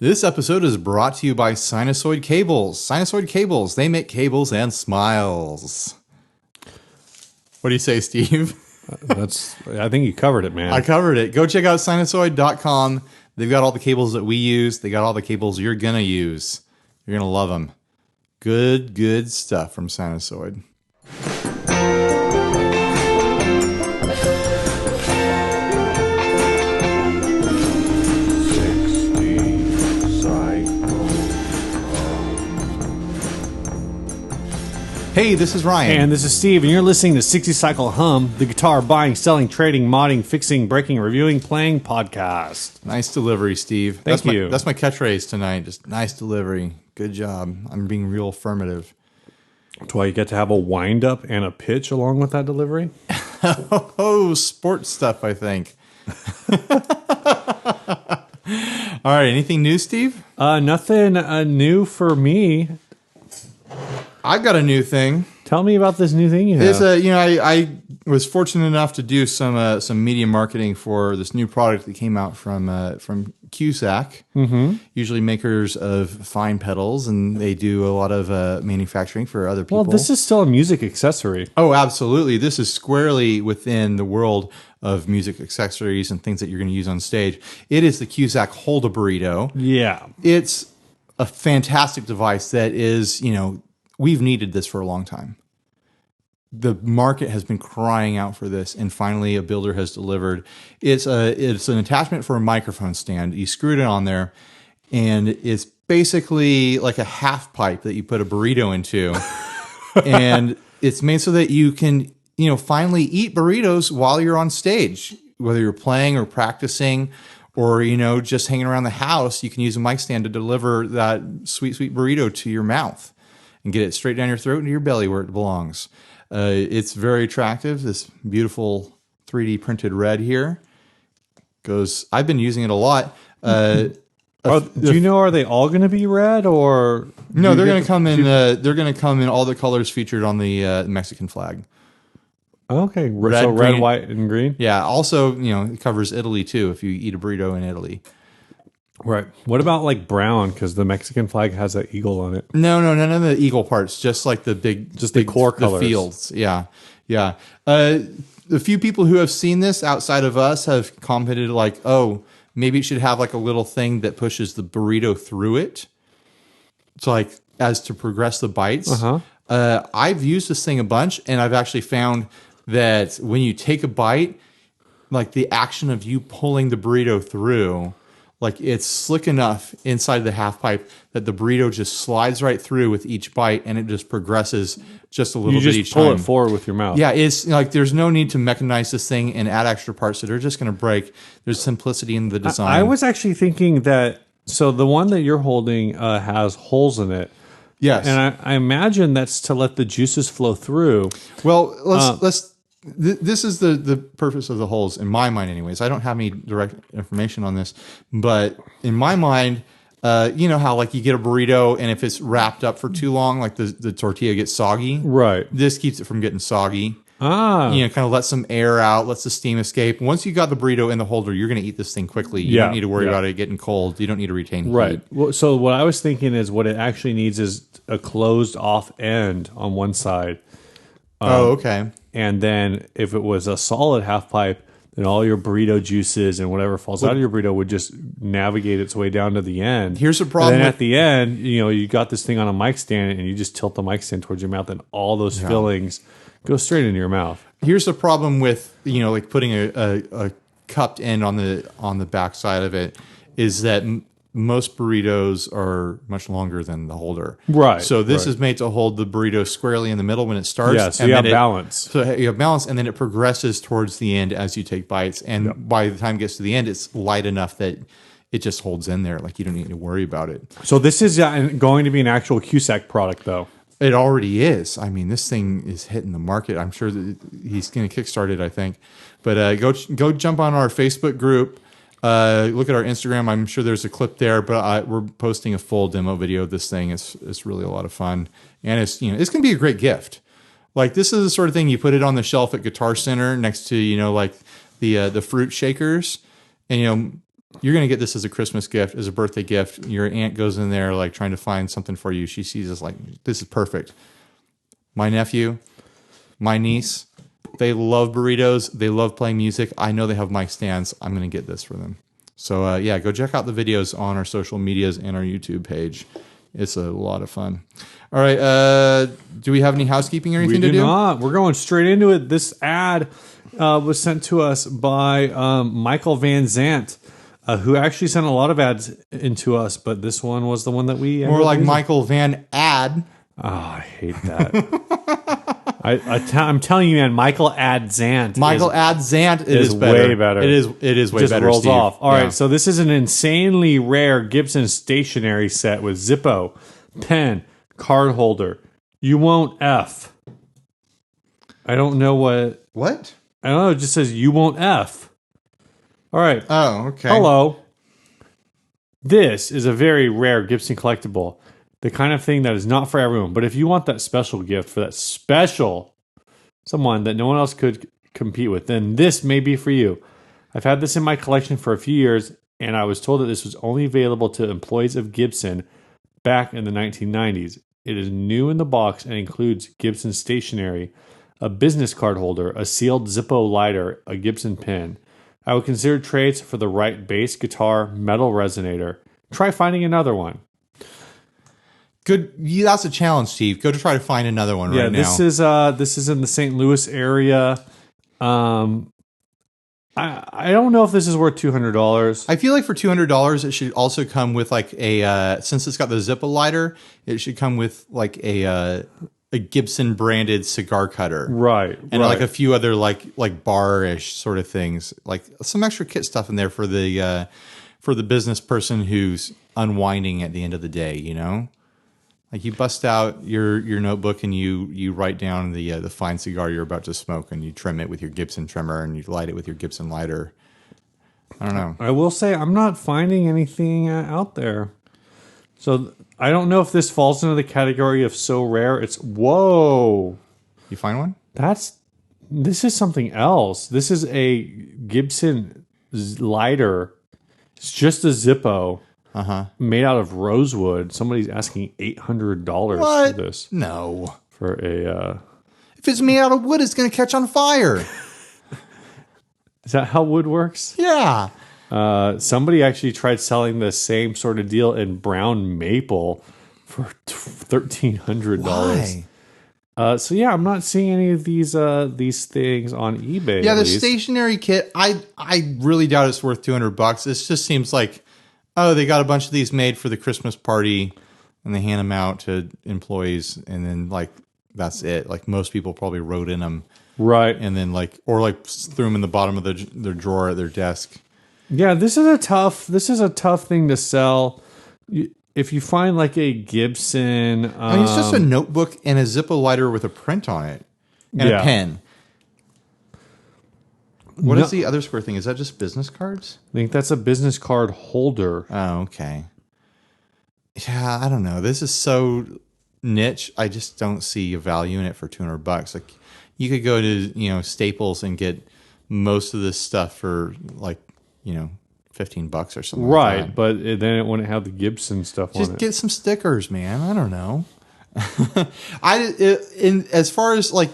This episode is brought to you by Sinasoid Cables. Sinasoid Cables, they make cables and smiles. What do you say, Steve? I think you covered it, man. I covered it. Go check out Sinasoid.com. They've got all the cables that we use. They got all the cables you're going to use. You're going to love them. Good stuff from Sinasoid. Hey, this is Ryan. And this is Steve, and you're listening to 60 Cycle Hum, the guitar buying, selling, trading, modding, fixing, breaking, reviewing, playing podcast. Nice delivery, Steve. Thank you. That's my catchphrase tonight. Just nice delivery. Good job. I'm being real affirmative. That's why you get to have a wind-up and a pitch along with that delivery? Oh, sports stuff, I think. All right, anything new, Steve? Nothing new for me. I've got a new thing. Tell me about this new thing you have. I was fortunate enough to do some media marketing for this new product that came out from Cusack, usually makers of fine pedals, and they do a lot of manufacturing for other people. Well, this is still a music accessory. Oh, absolutely. This is squarely within the world of music accessories and things that you're going to use on stage. It is the Cusack Hold-a-Burrito. Yeah. It's a fantastic device that is, we've needed this for a long time. The market has been crying out for this, and finally a builder has delivered. It's an attachment for a microphone stand. You screwed it on there, and it's basically like a half pipe that you put a burrito into. And it's made so that you can, finally eat burritos while you're on stage, whether you're playing or practicing or, just hanging around the house. You can use a mic stand to deliver that sweet burrito to your mouth and get it straight down your throat into your belly where it belongs. It's very attractive. This beautiful 3D printed red here I've been using it a lot. Do you know, are they all going to be red or? No, they're going to come in. They're going to come in all the colors featured on the Mexican flag. Okay, red, so red, green, white, and green. Yeah. Also, it covers Italy too. If you eat a burrito in Italy. Right. What about like brown? Because the Mexican flag has that eagle on it. No, none of the eagle parts. Just like the the core colors. The fields. Yeah. The few people who have seen this outside of us have commented like, "Oh, maybe it should have like a little thing that pushes the burrito through it." So like as to progress the bites. I've used this thing a bunch, and I've actually found that when you take a bite, like the action of you pulling the burrito through. Like it's slick enough inside the half pipe that the burrito just slides right through with each bite, and it just progresses just a little bit each time. You just pull it forward with your mouth. Yeah, it's like there's no need to mechanize this thing and add extra parts that are just going to break. There's simplicity in the design. I was actually thinking that, so the one that you're holding has holes in it. Yes. And I imagine that's to let the juices flow through. Well, this is the purpose of the holes, in my mind anyways. I don't have any direct information on this, but in my mind, you know how like you get a burrito and if it's wrapped up for too long, like the tortilla gets soggy. Right. This keeps it from getting soggy. Kind of lets some air out, lets the steam escape. Once you got the burrito in the holder, you're going to eat this thing quickly. You don't need to worry about it getting cold. You don't need to retain heat. Right. Well, so what I was thinking is what it actually needs is a closed off end on one side. Okay. And then if it was a solid half pipe, then all your burrito juices and whatever falls out of your burrito would just navigate its way down to the end. Here's the problem. And then at the end, you got this thing on a mic stand and you just tilt the mic stand towards your mouth and all those fillings go straight into your mouth. Here's the problem with, like putting a cupped end on the back side of it is that most burritos are much longer than the holder. Right. So this is made to hold the burrito squarely in the middle when it starts. Yeah, so you have balance. So you have balance, and then it progresses towards the end as you take bites. And by the time it gets to the end, it's light enough that it just holds in there. Like you don't need to worry about it. So this is going to be an actual Cusack product, though. It already is. I mean, this thing is hitting the market. I'm sure that he's going to kickstart it, I think. But go jump on our Facebook group. Look at our Instagram. I'm sure there's a clip there, but we're posting a full demo video of this thing. It's really a lot of fun, and it's going to be a great gift. Like this is the sort of thing you put it on the shelf at Guitar Center next to like the fruit shakers, and You're going to get this as a Christmas gift, as a birthday gift. Your aunt goes in there like trying to find something for you. She sees this like, this is perfect. My nephew, my niece, they love burritos. They love playing music. I know they have mic stands. I'm going to get this for them. So yeah, go check out the videos on our social medias and our YouTube page. It's a lot of fun. All right. Do we have any housekeeping or anything to do? We do not. We're going straight into it. This ad was sent to us by Michael Van Zant, who actually sent a lot of ads into us, but this one was the one that we... More like Michael Van Ad. Oh, I hate that. I'm telling you, man, Michael Ad Zant. Michael Ad Zant is better. Way better. It is way just better, rolls Steve. off. All right, so this is an insanely rare Gibson stationery set with Zippo, pen, card holder. You won't F. I don't know what... What? I don't know. It just says you won't F. All right. Oh, okay. Hello. This is a very rare Gibson collectible. The kind of thing that is not for everyone. But if you want that special gift for that special someone that no one else could compete with, then this may be for you. I've had this in my collection for a few years, and I was told that this was only available to employees of Gibson back in the 1990s. It is new in the box and includes Gibson stationery, a business card holder, a sealed Zippo lighter, a Gibson pin. I would consider trades for the right bass guitar metal resonator. Try finding another one. Good. Yeah, that's a challenge, Steve. Go to try to find another one right now. Yeah, this is in the St. Louis area. I don't know if this is worth $200. I feel like for $200, it should also come with like a since it's got the Zippo lighter, it should come with like a Gibson branded cigar cutter, Right, and like a few other like bar-ish sort of things, like some extra kit stuff in there for the business person who's unwinding at the end of the day, you know. Like you bust out your notebook and you write down the fine cigar you're about to smoke, and you trim it with your Gibson trimmer and you light it with your Gibson lighter. I don't know. I will say I'm not finding anything out there. So I don't know if this falls into the category of so rare. It's whoa. You find one? This is something else. This is a Gibson lighter. It's just a Zippo. Made out of rosewood. Somebody's asking $800 for this. No. For a... If it's made out of wood, it's going to catch on fire. Is that how wood works? Yeah. Somebody actually tried selling the same sort of deal in brown maple for $1,300. Why? So yeah, I'm not seeing any of these things on eBay. Yeah, the stationery kit, I really doubt it's worth $200. This just seems like, oh, they got a bunch of these made for the Christmas party, and they hand them out to employees, and then like that's it. Like most people probably wrote in them, right? And then threw them in the bottom of their drawer at their desk. Yeah, this is a tough thing to sell. If you find like a Gibson, I mean, it's just a notebook and a Zippo lighter with a print on it and a pen. What is the other square thing? Is that just business cards? I think that's a business card holder. Oh, okay. Yeah, I don't know. This is so niche. I just don't see a value in it for $200. Like, you could go to Staples and get most of this stuff for like $15 or something. Right, like that. but then it wouldn't have the Gibson stuff on it. Just get some stickers, man. I don't know. As far as like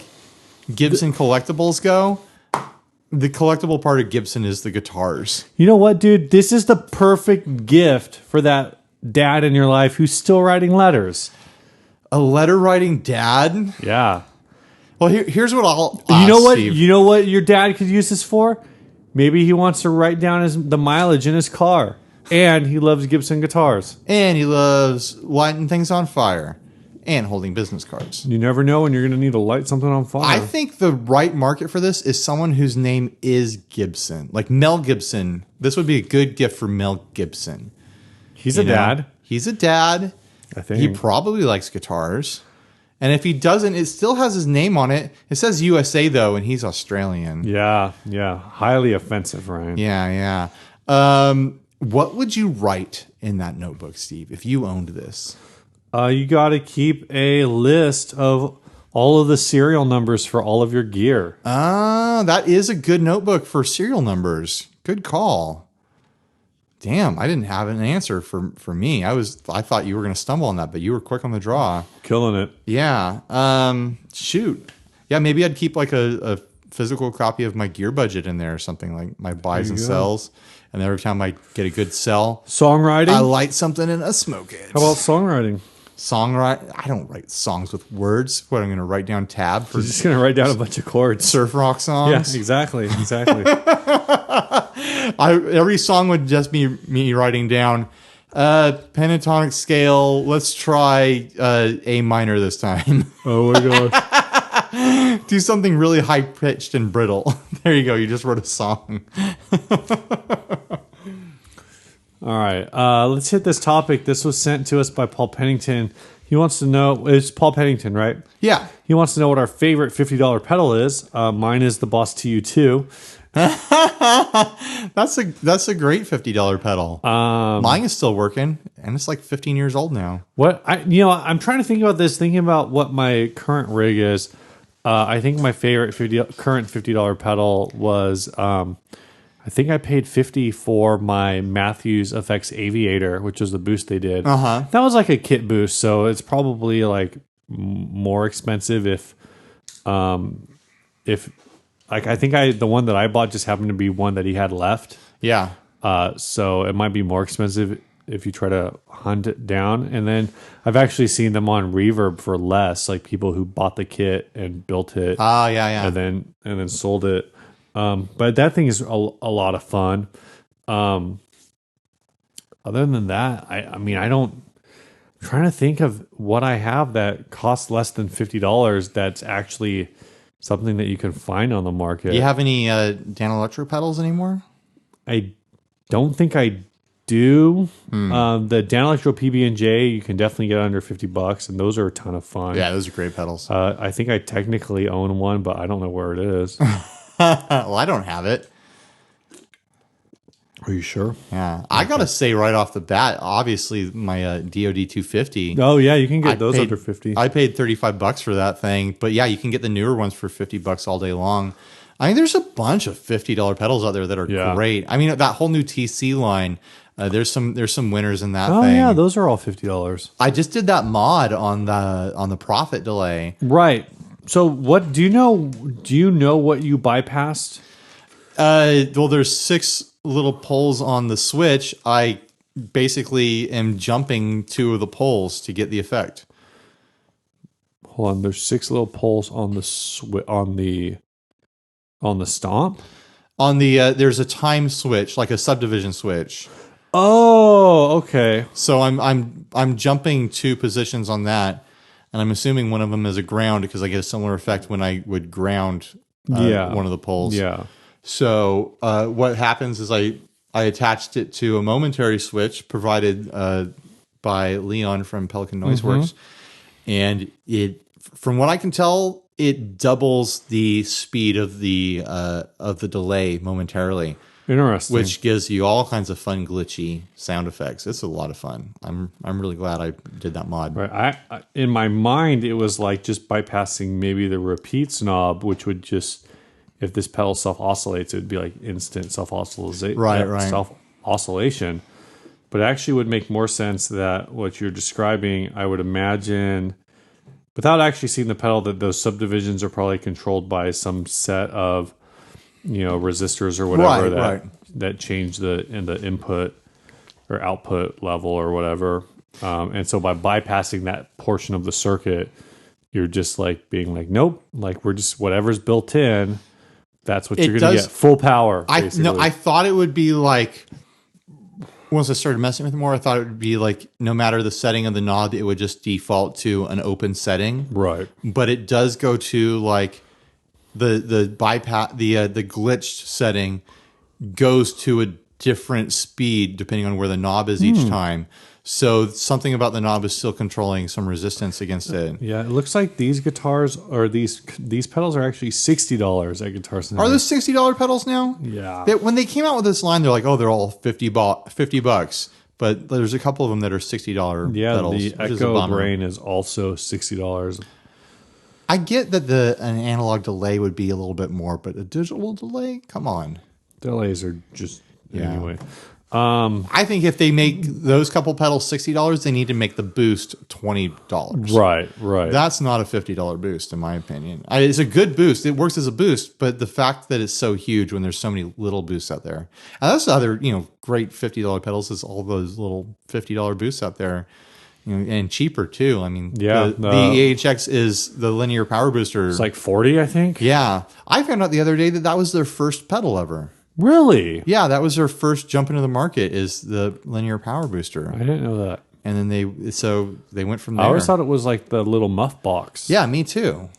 Gibson collectibles go. The collectible part of Gibson is the guitars. You know what, dude? This is the perfect gift for that dad in your life who's still writing letters. A letter writing dad? Yeah. Well, here's what I'll you know what? Steve. You know what your dad could use this for? Maybe he wants to write down the mileage in his car. And he loves Gibson guitars. And he loves lighting things on fire. And holding business cards. You never know when you're going to need to light something on fire. I think the right market for this is someone whose name is Gibson. Like Mel Gibson. This would be a good gift for Mel Gibson. He's a dad. He's a dad. I think. He probably likes guitars. And if he doesn't, it still has his name on it. It says USA, though, and he's Australian. Yeah. Highly offensive, Ryan. Yeah. What would you write in that notebook, Steve, if you owned this? You got to keep a list of all of the serial numbers for all of your gear. That is a good notebook for serial numbers. Good call. Damn, I didn't have an answer for me. I thought you were going to stumble on that, but you were quick on the draw. Killing it. Yeah. Shoot. Yeah, maybe I'd keep like a physical copy of my gear budget in there or something, like my buys and sells. And every time I get a good sell, Songwriting? I light something and I smoke it. How about songwriting? I don't write songs with words. What, I'm going to write down tab for You're just going to write down a bunch of chords. surf rock songs? Yeah, exactly. Every song would just be me writing down pentatonic scale. Let's try A minor this time. Oh my gosh. Do something really high pitched and brittle. There you go. You just wrote a song. All right. Let's hit this topic. This was sent to us by Paul Pennington. He wants to know, it's Paul Pennington, right? Yeah. He wants to know what our favorite $50 pedal is. Mine is the Boss TU2. That's a great $50 pedal. Mine is still working, and it's like 15 years old now. I'm trying to think about this, thinking about what my current rig is. I think my favorite current $50 pedal was, I think I paid $50 for my Matthews Effects Aviator, which was the boost they did. Uh-huh. That was like a kit boost, so it's probably like more expensive if like I think the one that I bought just happened to be one that he had left. Yeah. So it might be more expensive if you try to hunt it down. And then I've actually seen them on Reverb for less, like people who bought the kit and built it. Yeah. And then sold it. But that thing is a lot of fun. Other than that, I'm trying to think of what I have that costs less than $50 that's actually something that you can find on the market. Do you have any Dan Electro pedals anymore? I don't think I do. The Dan Electro PB&J you can definitely get under $50, and those are a ton of fun. Yeah, those are great pedals. I think I technically own one, but I don't know where it is. Well, I don't have it. Are you sure? Yeah, I gotta say right off the bat, obviously my DoD 250. Oh yeah, you can get those under $50. I paid $35 for that thing, but yeah, you can get the newer ones for $50 all day long. I mean, there's a bunch of $50 pedals out there that are great. I mean, that whole new TC line. There's some winners in that thing. Oh yeah, those are all $50. I just did that mod on the Prophet delay. Right. So what do you know? Do you know what you bypassed? Well, there's 6 little poles on the switch. I basically am jumping 2 of the poles to get the effect. Hold on, there's 6 little poles on the stomp. On the there's a time switch, like a subdivision switch. Oh, okay. So I'm jumping 2 positions on that, and I'm assuming one of them is a ground because I get a similar effect when I would ground one of the poles. Yeah. So what happens is I attached it to a momentary switch provided by Leon from Pelican Noiseworks, and it, from what I can tell, it doubles the speed of the delay momentarily. Interesting. Which gives you all kinds of fun glitchy sound effects. It's a lot of fun. I'm really glad I did that mod. Right. I in my mind it was like just bypassing maybe the repeats knob, which would just, if this pedal self-oscillates, it would be like instant self-oscillation. Right. Self-oscillation. But it actually would make more sense that what you're describing, I would imagine, without actually seeing the pedal, that those subdivisions are probably controlled by some set of, resistors or whatever that change the input or output level or whatever. And so by bypassing that portion of the circuit, you're just like being like, nope, like we're just, whatever's built in, that's what you're going to get. Full power. I thought it would be like, once I started messing with it more, I thought it would be like, no matter the setting of the knob, it would just default to an open setting. Right. But it does go to like the bypass, the glitched setting goes to a different speed depending on where the knob is each time. So something about the knob is still controlling some resistance against it. Yeah, it looks like these guitars or these pedals are actually $60 at Guitar Center. Are those $60 pedals now? Yeah. When they came out with this line, they're like, oh, they're all $50. But there's a couple of them that are $60 pedals. The Echo Brain is also $60. I get that an analog delay would be a little bit more, but a digital delay? Come on. Delays are just anyway. I think if they make those couple pedals $60, they need to make the boost $20. Right. That's not a $50 boost, in my opinion. It's a good boost. It works as a boost, but the fact that it's so huge when there's so many little boosts out there. And that's the other, great $50 pedals is all those little $50 boosts out there, and cheaper too. I mean, the AHX is the linear power booster. It's like 40, I think. Yeah. I found out the other day that was their first pedal ever. Really? Yeah, that was their first jump into the market is the linear power booster. I didn't know that. And then they went from there. I always thought it was like the little muff box. Yeah, me too.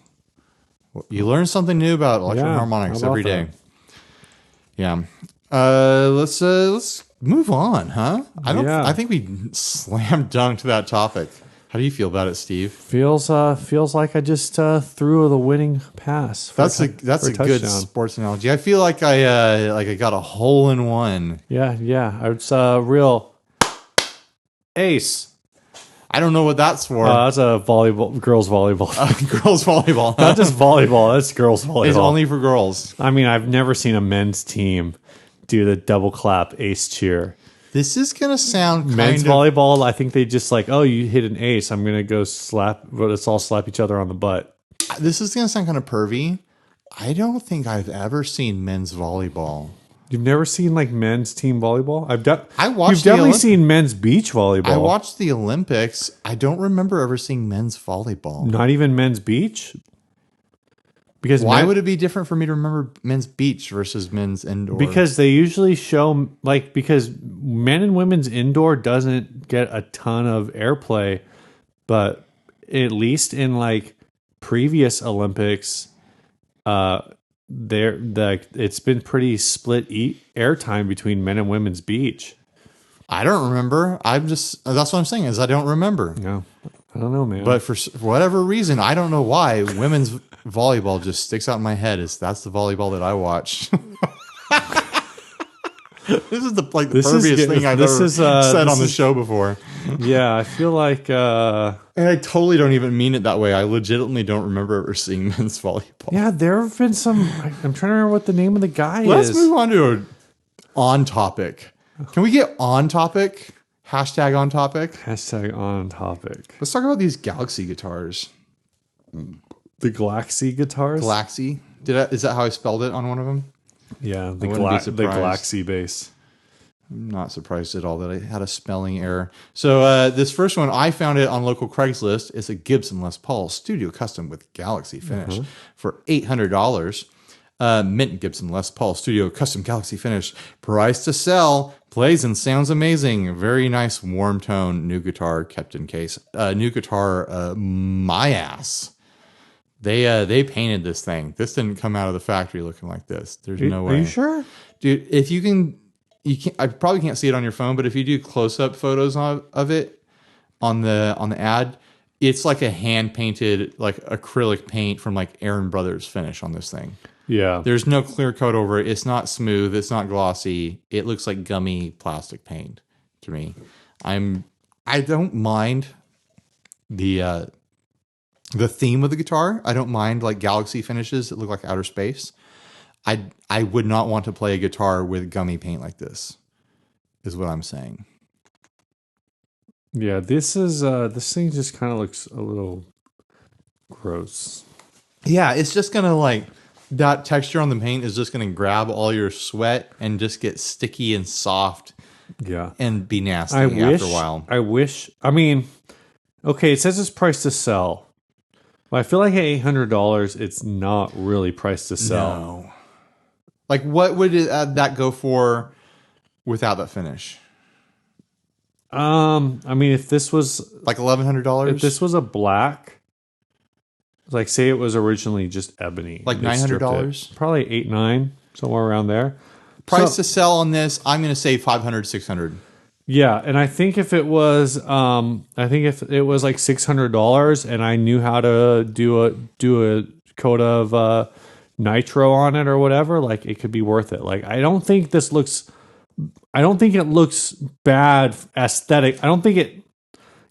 You learn something new about electroharmonics every day. Yeah. Let's move on, huh? I think we slam dunked that topic. How do you feel about it, Steve? Feels like I just threw the winning pass. That's a good sports analogy. I feel like I got a hole in one. Yeah. It's a real ace. I don't know what that's for. That's a girls volleyball. Girls volleyball. Not just volleyball. That's girls volleyball. It's only for girls. I mean, I've never seen a men's team do the double clap ace cheer. This is going to sound men's volleyball. I think they just you hit an ace. I'm going to go let's all slap each other on the butt. This is going to sound kind of pervy. I don't think I've ever seen men's volleyball. You've never seen men's team volleyball? You've definitely seen men's beach volleyball. I watched the Olympics. I don't remember ever seeing men's volleyball. Not even men's beach? Because why would it be different for me to remember men's beach versus men's indoor? Because they usually show because men and women's indoor doesn't get a ton of airplay, but at least in previous Olympics, it's been pretty split airtime between men and women's beach. I don't remember. That's what I'm saying is I don't remember. No, I don't know, man. But for whatever reason, I don't know why women's volleyball just sticks out in my head. That's the volleyball that I watch. This is the perviest thing I've ever said on the show before. Yeah, I feel like... and I totally don't even mean it that way. I legitimately don't remember ever seeing men's volleyball. Yeah, there have been some... I'm trying to remember what the name of the guy is. Let's move on to on topic. Can we get on topic? Hashtag on topic? Hashtag on topic. Let's talk about these Galaxy guitars. The Galaxy guitars? Galaxy. Is that how I spelled it on one of them? Yeah, the Galaxy bass. I'm not surprised at all that I had a spelling error. So this first one, I found it on local Craigslist. It's a Gibson Les Paul Studio Custom with Galaxy finish for $800. Mint Gibson Les Paul Studio Custom Galaxy finish. Price to sell. Plays and sounds amazing. Very nice warm tone. New guitar kept in case. New guitar, my ass. They painted this thing. This didn't come out of the factory looking like this. There's no way. Are you sure? Dude, if you can, I probably can't see it on your phone, but if you do close-up photos of it on the ad, it's like a hand-painted, acrylic paint from Aaron Brothers finish on this thing. Yeah. There's no clear coat over it. It's not smooth. It's not glossy. It looks like gummy plastic paint to me. I don't mind the theme of the guitar. I don't mind Galaxy finishes that look like outer space. I would not want to play a guitar with gummy paint like this, is what I'm saying. Yeah, this thing just kind of looks a little gross. Yeah, it's just gonna that texture on the paint is just gonna grab all your sweat and just get sticky and soft. Yeah, and be nasty after a while. I mean, okay, it says it's priced to sell. Well, I feel like at $800, it's not really priced to sell. No. What would that go for without that finish? I mean, if this was $1,100, if this was a black, say it was originally just ebony, $900, probably $800-900, somewhere around there. Price to sell on this, I'm going to say $500-600. Yeah, and I think if it was, $600, and I knew how to do a coat of nitro on it or whatever, it could be worth it. I don't think it looks bad aesthetic.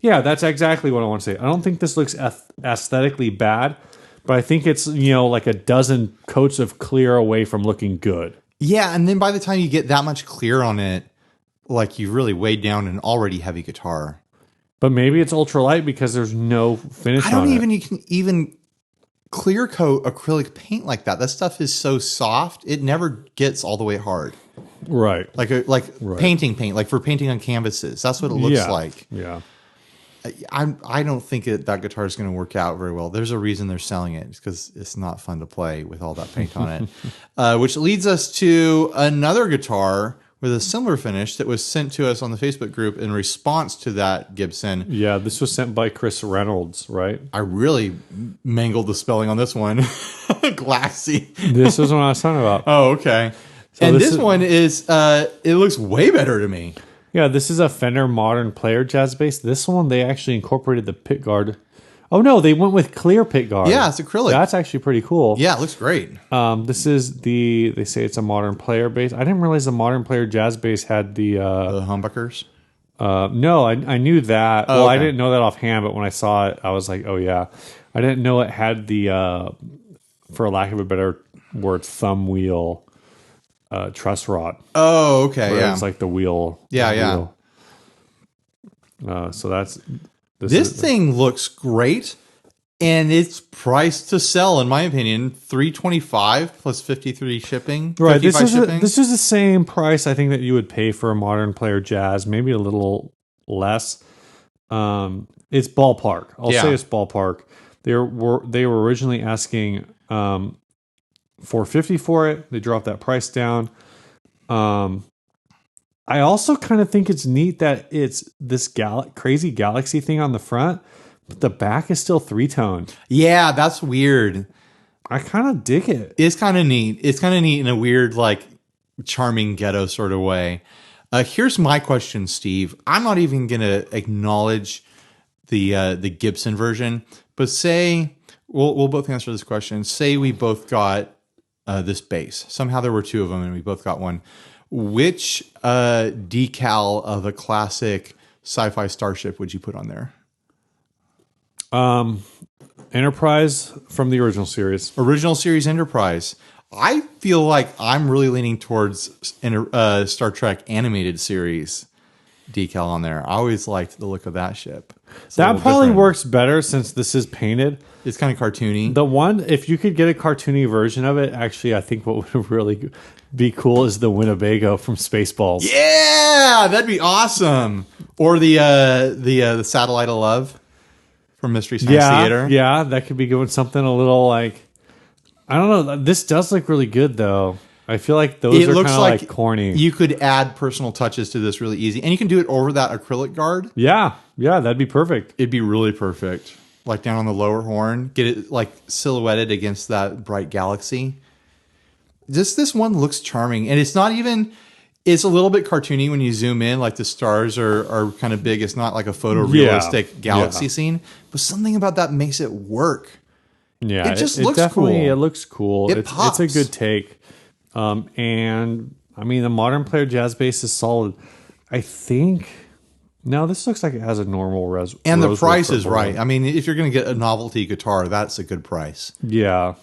Yeah, that's exactly what I want to say. I don't think this looks aesthetically bad, but I think it's a dozen coats of clear away from looking good. Yeah, and then by the time you get that much clear on it. like you've really weighed down an already heavy guitar. But maybe it's ultralight because there's no finish on it. You can even clear coat acrylic paint like that. That stuff is so soft, it never gets all the way hard. Right. Like painting paint, like for painting on canvases. That's what it looks like. Yeah. I don't think that guitar is going to work out very well. There's a reason they're selling it. It's because it's not fun to play with all that paint on it. Which leads us to another guitar with a similar finish that was sent to us on the Facebook group in response to that Gibson. Yeah, this was sent by Chris Reynolds, right? I really mangled the spelling on this one. Glassy. This is what I was talking about. Oh, okay. So and this one is, it looks way better to me. Yeah, this is a Fender Modern Player Jazz Bass. This one, they actually incorporated the pick guard. Oh, no, they went with clear pick guard. Yeah, it's acrylic. That's actually pretty cool. Yeah, it looks great. This is they say it's a Modern Player bass. I didn't realize the Modern Player Jazz Bass had the humbuckers. No, I knew that. Oh, well, okay. I didn't know that offhand, but when I saw it, I was like, oh yeah. I didn't know it had the, for lack of a better word, thumb wheel truss rod. Oh, okay, yeah. It's like the wheel. Yeah. So that's this thing looks great, and it's priced to sell, in my opinion, $325 plus 53 shipping. Right. This is the same price I think that you would pay for a Modern Player Jazz, maybe a little less. It's ballpark. I'll say it's ballpark. They were originally asking $450 for it. They dropped that price down. I also kind of think it's neat that it's this crazy galaxy thing on the front, but the back is still 3-tone. Yeah, that's weird. I kind of dig it. It's kind of neat. It's kind of neat in a weird, like, charming ghetto sort of way. Here's my question, Steve. I'm not even going to acknowledge the Gibson version, but say we'll both answer this question. Say we both got this bass. Somehow there were two of them, and we both got one. Which decal of a classic sci-fi starship would you put on there? Enterprise from the original series. Original series Enterprise. I feel like I'm really leaning towards Star Trek animated series decal on there. I always liked the look of that ship. That probably works better since this is painted. It's kind of cartoony. The one, if you could get a cartoony version of it, actually, I think what would really be cool is the Winnebago from Spaceballs. Yeah, that'd be awesome. Or the Satellite of Love from Mystery Science Theater. Yeah, that could be doing something a little like, I don't know. This does look really good though. I feel like those are kind of like corny. You could add personal touches to this really easy, and you can do it over that acrylic guard. Yeah, that'd be perfect. It'd be really perfect. Like down on the lower horn, get it like silhouetted against that bright galaxy. This one looks charming, and it's not even. It's a little bit cartoony when you zoom in, like the stars are kind of big. It's not like a photorealistic galaxy scene, but something about that makes it work. Yeah, it just looks definitely cool. It looks cool. It's a good take. And I mean, the Modern Player Jazz Bass is solid. I think. No, this looks like it has a normal and the price is right. I mean, if you're going to get a novelty guitar, that's a good price. Yeah.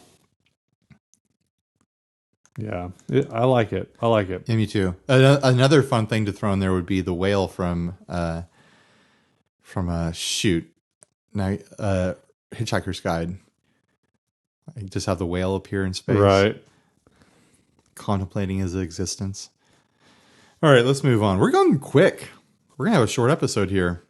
Yeah, I like it. Yeah, me too. Another fun thing to throw in there would be the whale from Hitchhiker's Guide. I just have the whale appear in space, right? Contemplating his existence. All right, let's move on. We're going quick. We're gonna have a short episode here.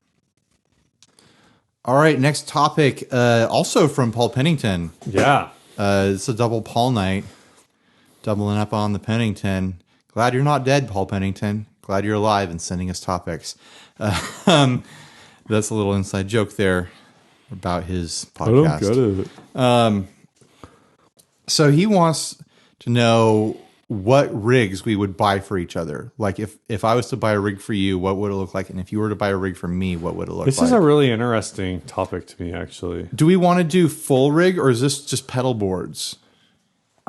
All right, next topic. Also from Paul Pennington. Yeah, it's a double Paul night. Doubling up on the Pennington. Glad you're not dead, Paul Pennington. Glad you're alive and sending us topics. That's a little inside joke there about his podcast. I don't get it. So he wants to know what rigs we would buy for each other. Like if I was to buy a rig for you, what would it look like? And if you were to buy a rig for me, what would it look like? This is a really interesting topic to me, actually. Do we want to do full rig, or is this just pedal boards?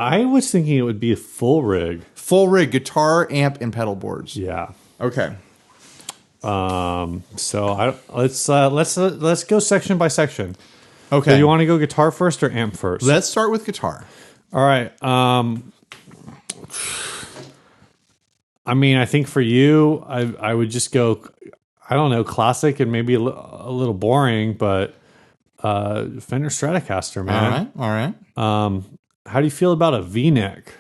I was thinking it would be a full rig. Full rig, guitar, amp, and pedal boards. Yeah. Okay. So let's go section by section. Okay. So you want to go guitar first or amp first? Let's start with guitar. All right. I mean, I think for you, I would just go, I don't know, classic and maybe a little boring, but Fender Stratocaster, man. All right. How do you feel about a V-neck?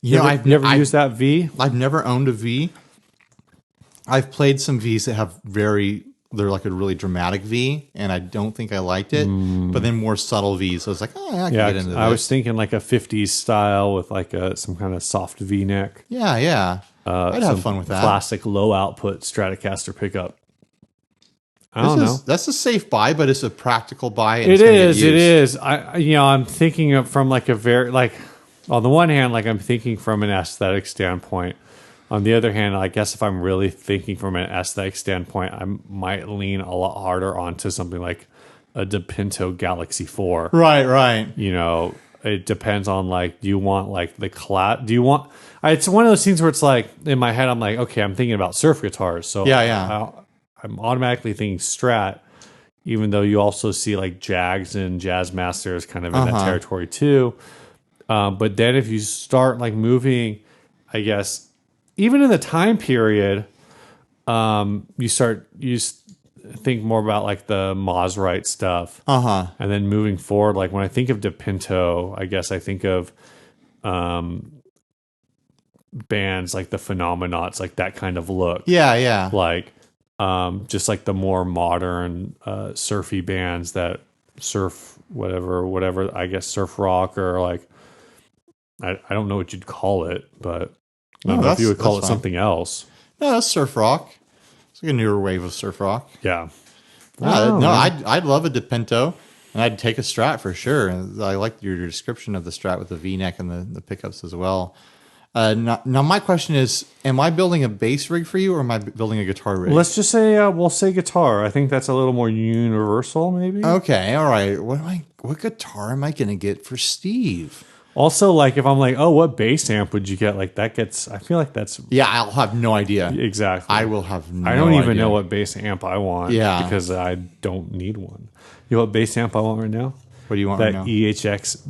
You know, You ever used that V? I've never owned a V. I've played some Vs that have they're like a really dramatic V, and I don't think I liked it. But then more subtle Vs, so I was like, oh, I can get into this. I was thinking like a 50s style with like some kind of soft V-neck. Yeah. I'd have fun with that. Classic low output Stratocaster pickup. I don't know. That's a safe buy, but it's a practical buy. And It is. I'm thinking of from like a very like on the one hand, like I'm thinking from an aesthetic standpoint. On the other hand, I guess if I'm really thinking from an aesthetic standpoint, I might lean a lot harder onto something like a DePinto Galaxy 4. Right. You know, it depends on like, do you want like the it's one of those things where it's like in my head, I'm like, okay, I'm thinking about surf guitars. So I'm automatically thinking Strat, even though you also see like Jags and Jazz Masters kind of in that territory too. But then if you start like moving, I guess, even in the time period, you think more about like the Maserite stuff. And then moving forward, like when I think of DePinto, I guess I think of bands like the Phenomenauts, like that kind of look. Yeah. Like just like the more modern surfy bands that surf whatever, I guess surf rock or like, I don't know what you'd call it, but I don't know if you would call it something else. No, that's surf rock. It's like a newer wave of surf rock. Yeah. I'd love a DePinto, and I'd take a Strat for sure. And I like your description of the Strat with the V-neck and the pickups as well. Now my question is, am I building a bass rig for you, or am I building a guitar rig? Let's just say we'll say guitar. I think that's a little more universal, maybe. Okay, all right. What guitar am I going to get for Steve? Also, like if I'm like, oh, what bass amp would you get? Like that gets. I feel like that's. Yeah, I'll have no idea. Exactly. I will have no idea. I don't even know what bass amp I want. Yeah. Because I don't need one. You know what bass amp I want right now? What do you want right now? That EHX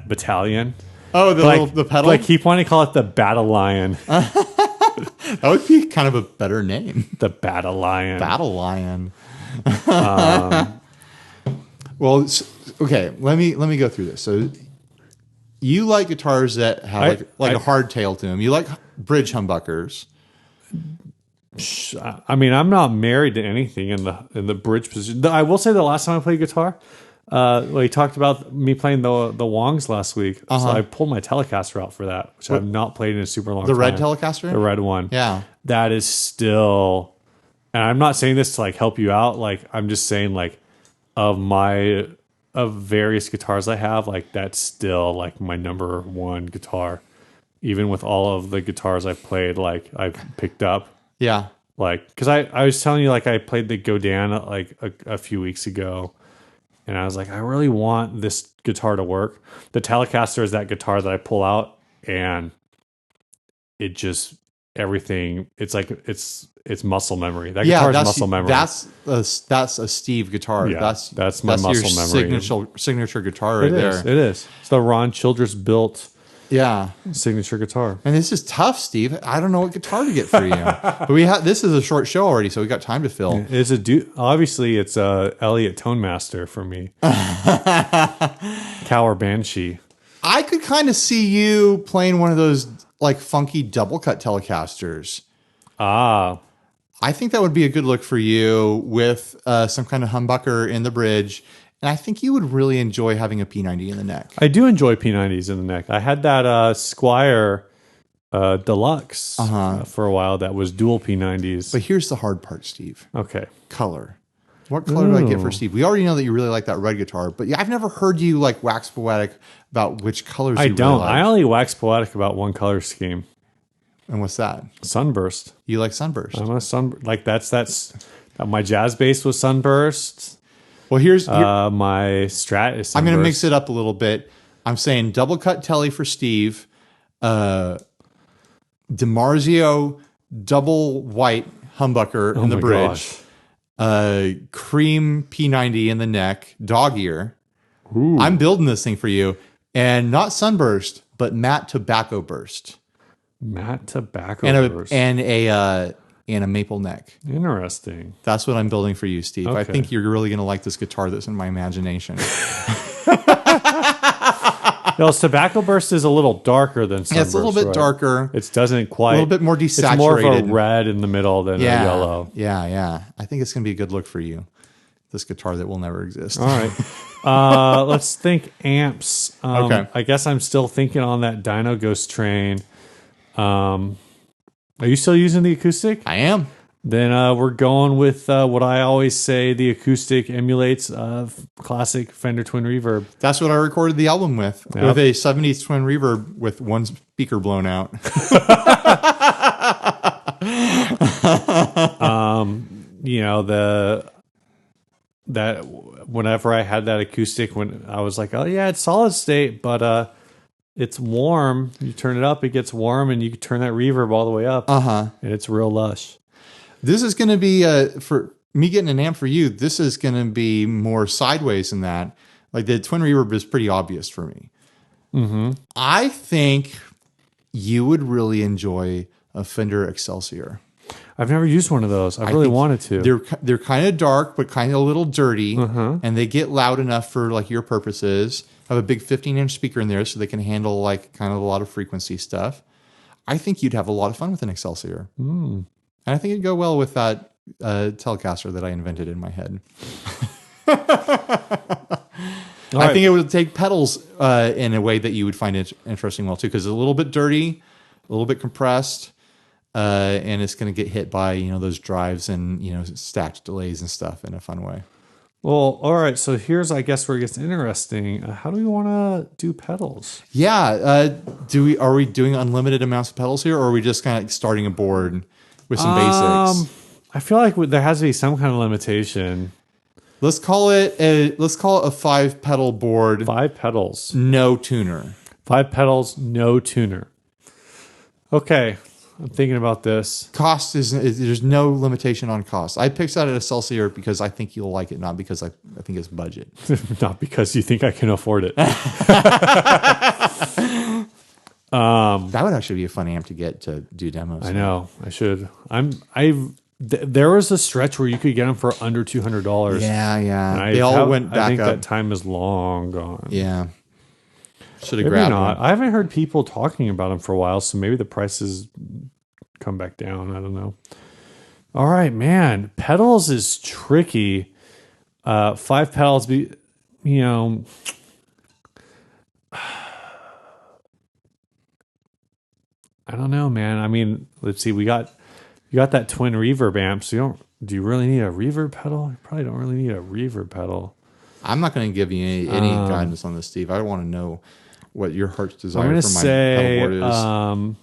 Battalion. Oh, the pedal? I keep wanting to call it the Battle Lion. That would be kind of a better name. The Battle Lion. Battle Lion. Well, okay, let me go through this. So you like guitars that have a hard tail to them. You like bridge humbuckers. I mean, I'm not married to anything in the bridge position. I will say the last time I played guitar, we talked about me playing the Wongs last week. So I pulled my Telecaster out for that, which I've not played in a super long time. The red Telecaster? The red one. Yeah. That is still, and I'm not saying this to like help you out. Like I'm just saying like of various guitars I have, like that's still like my number one guitar. Even with all of the guitars I played, like I've picked up. Yeah. Like, because I was telling you, like, I played the Godin like a few weeks ago, and I was like, I really want this guitar to work. The Telecaster is that guitar that I pull out, and it just everything. It's like it's muscle memory. That guitar's muscle memory. That's a Steve guitar. Yeah, that's my muscle memory. Signature guitar right there. It is. It's the Ron Childress built. Yeah, signature guitar. And this is tough, Steve. I don't know what guitar to get for you. But this is a short show already, so we got time to fill. It's obviously it's a Elliott Tone Master for me. Cower Banshee. I could kind of see you playing one of those like funky double cut Telecasters. I think that would be a good look for you with some kind of humbucker in the bridge. And I think you would really enjoy having a P90 in the neck. I do enjoy P90s in the neck. I had that Squire Deluxe for a while that was dual P90s. But here's the hard part, Steve. Okay. Color. What color do I get for Steve? We already know that you really like that red guitar, but I've never heard you like wax poetic about which colors you don't. Really like. I only wax poetic about one color scheme. And what's that? Sunburst. You like Sunburst? I'm a sunburst. Like that's my jazz bass was Sunburst. Well, here's my Strat is Sunburst. I'm going to mix it up a little bit. I'm saying double cut Telly for Steve, DiMarzio double white humbucker in the bridge, cream P90 in the neck, dog ear. Ooh. I'm building this thing for you, and not Sunburst, but matte tobacco burst. Matte tobacco burst. And a maple neck. Interesting. That's what I'm building for you, Steve. Okay. I think you're really going to like this guitar that's in my imagination. No, tobacco burst is a little darker than sunburst. Yeah, it's a little bit darker. It doesn't quite. A little bit more desaturated. It's more of a red in the middle than a yellow. Yeah. I think it's going to be a good look for you. This guitar that will never exist. All right. Let's think amps. Okay. I guess I'm still thinking on that Dino Ghost train. Are you still using the acoustic? I am. Then we're going with what I always say the acoustic emulates classic Fender Twin Reverb. That's what I recorded the album with. Yep. With a 70s Twin Reverb with one speaker blown out. That whenever I had that acoustic, when I was like, oh yeah, it's solid state, but it's warm. You turn it up, it gets warm, and you can turn that reverb all the way up. And it's real lush. This is going to be, for me getting an amp for you, this is going to be more sideways than that. Like the Twin Reverb is pretty obvious for me. Mm-hmm. I think you would really enjoy a Fender Excelsior. I've never used one of those. I really wanted to. They're kind of dark, but kind of a little dirty, and they get loud enough for like your purposes. I have a big 15-inch speaker in there, so they can handle like kind of a lot of frequency stuff. I think you'd have a lot of fun with an Excelsior. And I think it'd go well with that Telecaster that I invented in my head. I think it would take pedals in a way that you would find it interesting well too, because it's a little bit dirty, a little bit compressed, and it's going to get hit by those drives and stacked delays and stuff in a fun way. Well, all right. So here's, I guess, where it gets interesting. How do we want to do pedals? Yeah, are we doing unlimited amounts of pedals here, or are we just kind of starting a board with some basics? I feel like there has to be some kind of limitation. Let's call it a 5-pedal board. 5 pedals. No tuner. 5 pedals, no tuner. Okay, I'm thinking about this. Cost there's no limitation on cost. I picked that at Excelsior because I think you'll like it, not because I think it's budget. Not because you think I can afford it. That would actually be a fun amp to get to do demos. I know. I should. There was a stretch where you could get them for under $200. Yeah. They all went back up. I think that time is long gone. Yeah. Should have Maybe grabbed not. one. I haven't heard people talking about them for a while, so maybe the prices come back down. I don't know. All right, man. Pedals is tricky. 5 pedals, I don't know, man. I mean, let's see. You got that twin reverb amp. So do you really need a reverb pedal? You probably don't really need a reverb pedal. I'm not going to give you any guidance on this, Steve. I want to know what your heart's desire I'm going to for my say pedal board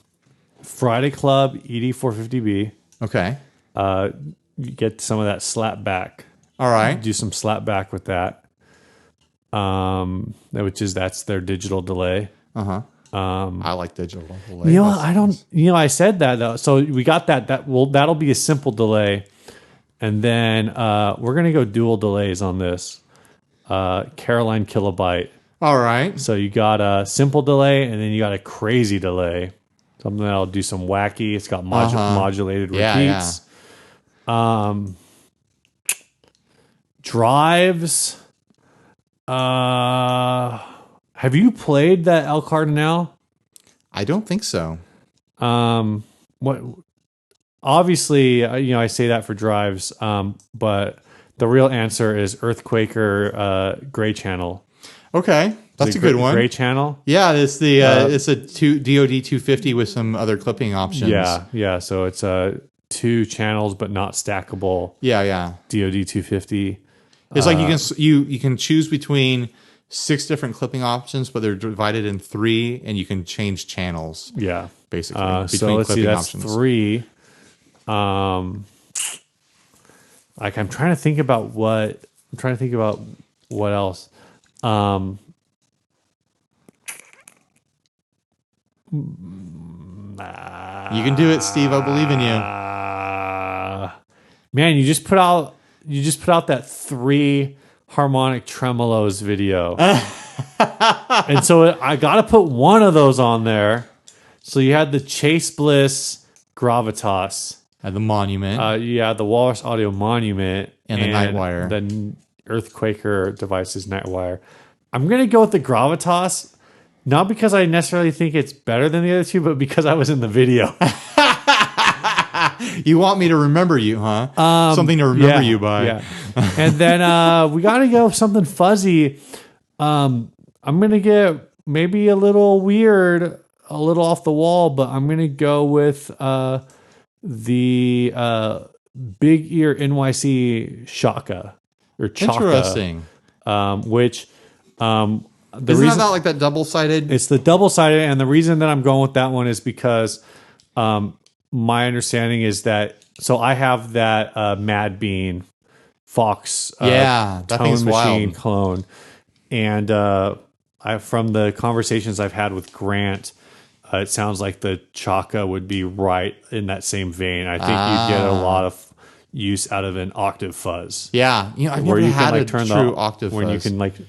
is. Friday Club ED450B. Okay. You get some of that slap back. All right. Do some slap back with that. That's their digital delay. I like digital delay. I said that though. So we got that'll be a simple delay. And then we're going to go dual delays on this. Caroline Kilobyte. All right. So you got a simple delay and then you got a crazy delay. Something that'll do some wacky. It's got modulated repeats. Drives. Have you played that El Cardinal? I don't think so. What? Obviously, I say that for drives, but the real answer is Earthquaker Gray Channel. Okay, that's a good one. Gray Channel. Yeah, it's the it's a DoD 250 with some other clipping options. Yeah. So it's 2 channels, but not stackable. Yeah. DoD 250. It's like you can choose between 6 different clipping options, but they're divided in 3, and you can change channels. Yeah, basically. So let's see, that's options. 3. Like I'm trying to think about what else. You can do it, Steve. I believe in you. Man, you just put out that 3 harmonic tremolos video. And so I got to put one of those on there. So you had the Chase Bliss Gravitas. Had the Monument. You had the Walrus Audio Monument. And the Nightwire. The Earthquaker Devices Nightwire. I'm going to go with the Gravitas. Not because I necessarily think it's better than the other two, but because I was in the video. You want me to remember you, huh? Something to remember you by. Yeah. And then we got to go with something fuzzy. I'm going to get maybe a little weird, a little off the wall, but I'm going to go with the Big Ear NYC Shaka or Chaka. Interesting. Which isn't that like that double-sided? It's the double-sided, and the reason that I'm going with that one is because my understanding is that I have that Mad Bean Fox that Tone thing's Machine wild. clone, and from the conversations I've had with Grant, it sounds like the Chaka would be right in that same vein. I think you get a lot of use out of an octave fuzz. Yeah, I've where never you had can a turn true the octave when fuzz. you can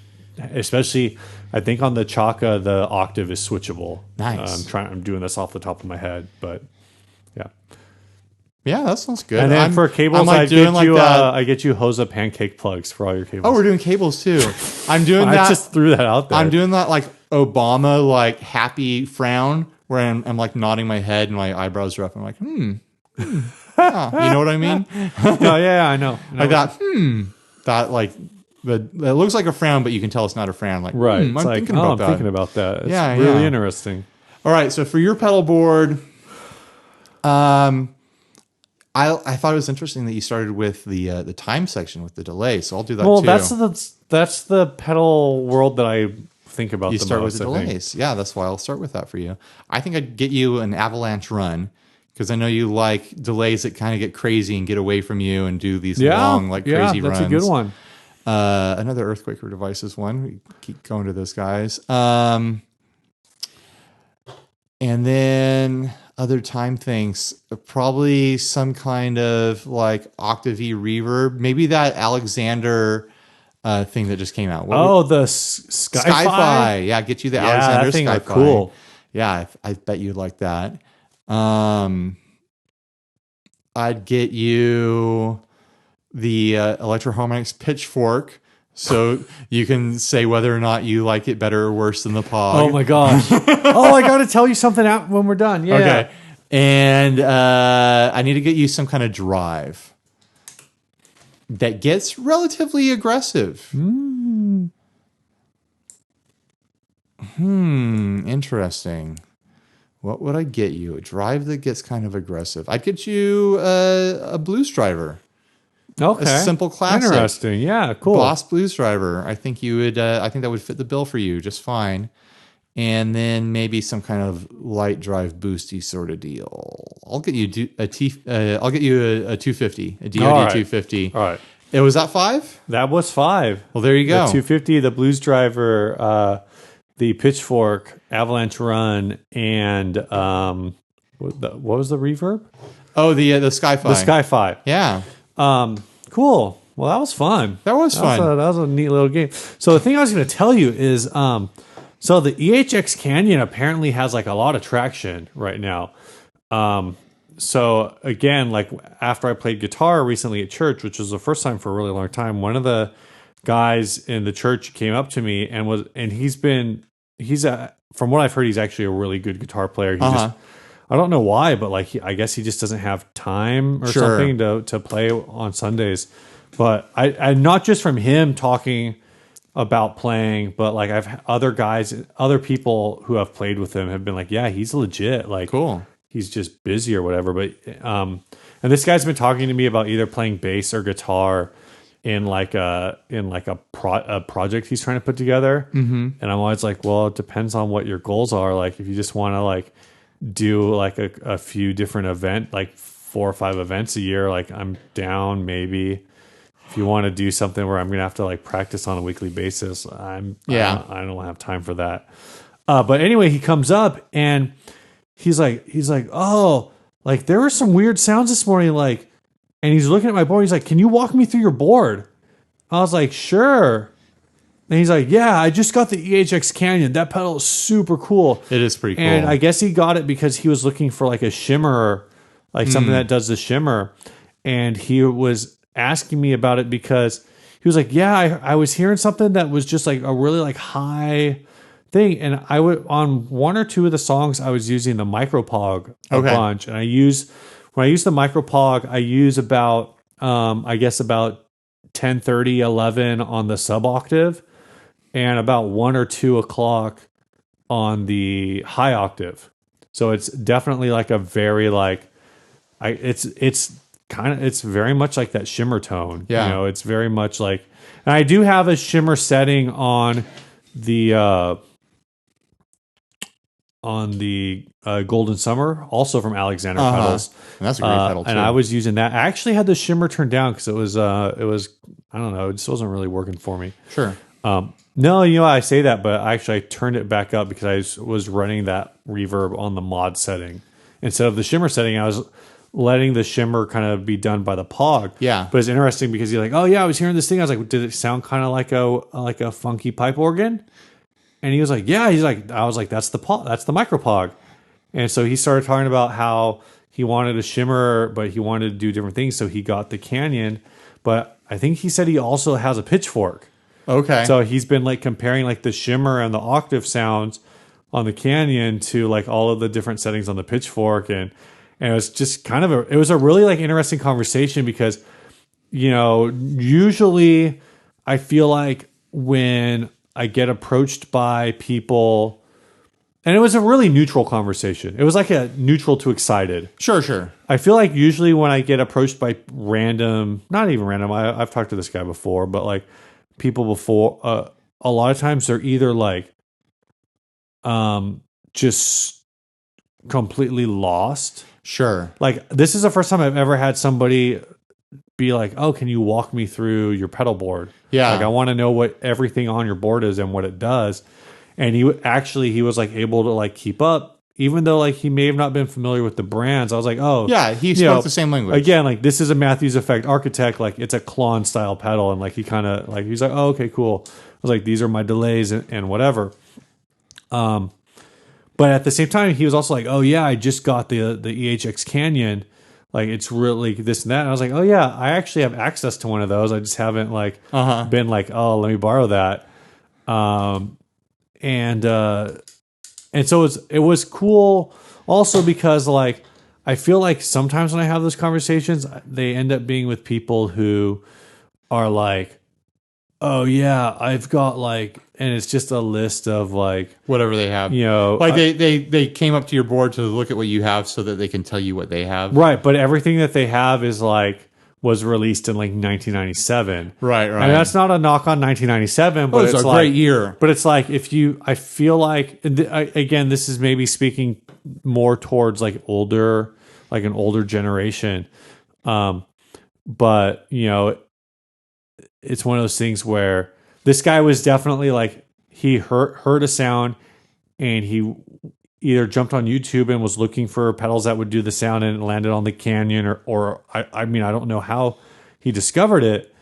especially I think on the Chaka the octave is switchable. Nice. I'm doing this off the top of my head, but yeah. Yeah, that sounds good. And then for cables, I get you Hosa pancake plugs for all your cables. Oh, we're doing cables too. I'm doing I that. just threw that out there. I'm doing that like Obama happy frown where I'm like nodding my head and my eyebrows are up. I'm like, yeah, you know what I mean? Oh yeah, I know. Like that. That like it looks like a frown, but you can tell it's not a frown. Like right. I'm thinking about that. Thinking about that. It's Yeah, really interesting. All right, so for your pedal board, I thought it was interesting that you started with the time section with the delay. So I'll do that too. Well, that's the pedal world that I think about. You the start most, with the delays. Yeah, that's why I'll start with that for you. I think I'd get you an avalanche run because I know you like delays that kind of get crazy and get away from you and do these long crazy runs. Yeah, that's a good one. Another Earthquaker Devices one. We keep going to those guys. And then other time things, probably some kind of like octave reverb. Maybe that Alexander thing that just came out. The Sky-Fi? Sky-Fi. Yeah, get you the Alexander that thing Sky-Fi. Cool. Yeah, I bet you'd like that. I'd get you the Electro-Harmonix Pitchfork, so you can say whether or not you like it better or worse than the Pog. Oh my gosh! I got to tell you something out when we're done. Yeah. Okay. And I need to get you some kind of drive that gets relatively aggressive. Interesting. What would I get you? A drive that gets kind of aggressive. I'd get you a blues driver. Okay. A simple classic. Interesting. Yeah, cool. Boss blues driver. I think you would. I think that would fit the bill for you just fine. And then maybe some kind of light drive boosty sort of deal. I'll get you a 250, a DoD 250. All right. It was that 5? That was 5. Well, there you go. The 250, the blues driver, the Pitchfork, Avalanche Run, and what was the reverb? Oh, the Sky-Fi. The Sky-Fi. Yeah. Cool. Well, that was fun. That was fun. That was a neat little game. So the thing I was going to tell you is, so the EHX Canyon apparently has like a lot of traction right now. So again, like after I played guitar recently at church, which was the first time for a really long time, one of the guys in the church came up to me and he's from what I've heard, he's actually a really good guitar player. He just, I don't know why, but like I guess he just doesn't have time or something to play on Sundays. But I not just from him talking about playing, but like I've other people who have played with him have been like, yeah, he's legit. Like, cool. He's just busy or whatever. But and this guy's been talking to me about either playing bass or guitar in a project he's trying to put together. Mm-hmm. And I'm always like, well, it depends on what your goals are. Like if you just want to like do like a few different events, like 4 or 5 events a year, like I'm down maybe. If you want to do something where I'm going to have to like practice on a weekly basis, I don't have time for that. But anyway, he comes up and he's like, oh, like there were some weird sounds this morning. Like, and he's looking at my board. He's like, can you walk me through your board? I was like, sure. And he's like, yeah, I just got the EHX Canyon. That pedal is super cool. It is pretty cool. And I guess he got it because he was looking for like a shimmer, like something that does the shimmer. And he was asking me about it because he was like, yeah, I was hearing something that was just like a really like high thing. And I would, on one or two of the songs, I was using the micropog a bunch. And when I use the micropog, I use about, I guess about 10, 30, 11 on the sub octave and about 1 or 2 o'clock on the high octave. So it's definitely like a very like, it's very much like that shimmer tone. Yeah. You know, it's very much like, and I do have a shimmer setting on the Golden Summer, also from Alexander Pedals. And that's a great pedal too. And I was using that. I actually had the shimmer turned down because it was, I don't know, it just wasn't really working for me. Sure. No, you know, I say that, but I turned it back up because I was running that reverb on the mod setting. Instead of the shimmer setting, I was letting the shimmer kind of be done by the pog. Yeah. But it's interesting because you're like, oh yeah, I was hearing this thing. I was like, did it sound kind of like a funky pipe organ? And he was like, yeah. I was like, that's the micro pog. And so he started talking about how he wanted a shimmer, but he wanted to do different things. So he got the Canyon, but I think he said he also has a pitchfork. Okay. So he's been like comparing like the shimmer and the octave sounds on the Canyon to like all of the different settings on the pitchfork. And it was just kind of it was a really like interesting conversation because, you know, usually I feel like when I get approached by people, and it was a really neutral conversation. It was like a neutral to excited. Sure. I feel like usually when I get approached by random, not even random, I've talked to this guy before, but like people before, a lot of times they're either like just completely lost. Sure. Like this is the first time I've ever had somebody be like, oh, can you walk me through your pedal board? Yeah. Like I want to know what everything on your board is and what it does. And he was like able to like keep up, even though like he may have not been familiar with the brands. I was like, oh yeah, he spoke the same language. Again, like this is a Matthews Effect Architect, like it's a Klon style pedal. And like he kind of like, he's like, oh, okay, cool. I was like, these are my delays and whatever. But at the same time, he was also like, oh yeah, I just got the EHX Canyon. Like it's really this and that. And I was like, oh yeah, I actually have access to one of those. I just haven't like been like, oh, let me borrow that. And so it was cool also because like I feel like sometimes when I have those conversations, they end up being with people who are like, oh yeah, I've got like, and it's just a list of like whatever they have. You know, like they came up to your board to look at what you have so that they can tell you what they have. Right, but everything that they have is like was released in like 1997. Right. And that's not a knock on 1997, but it's a like, great year. But it's like I feel like again, this is maybe speaking more towards like an older generation. But you know, it's one of those things where this guy was definitely like he heard a sound and he either jumped on YouTube and was looking for pedals that would do the sound and landed on the Canyon or I mean, I don't know how he discovered it,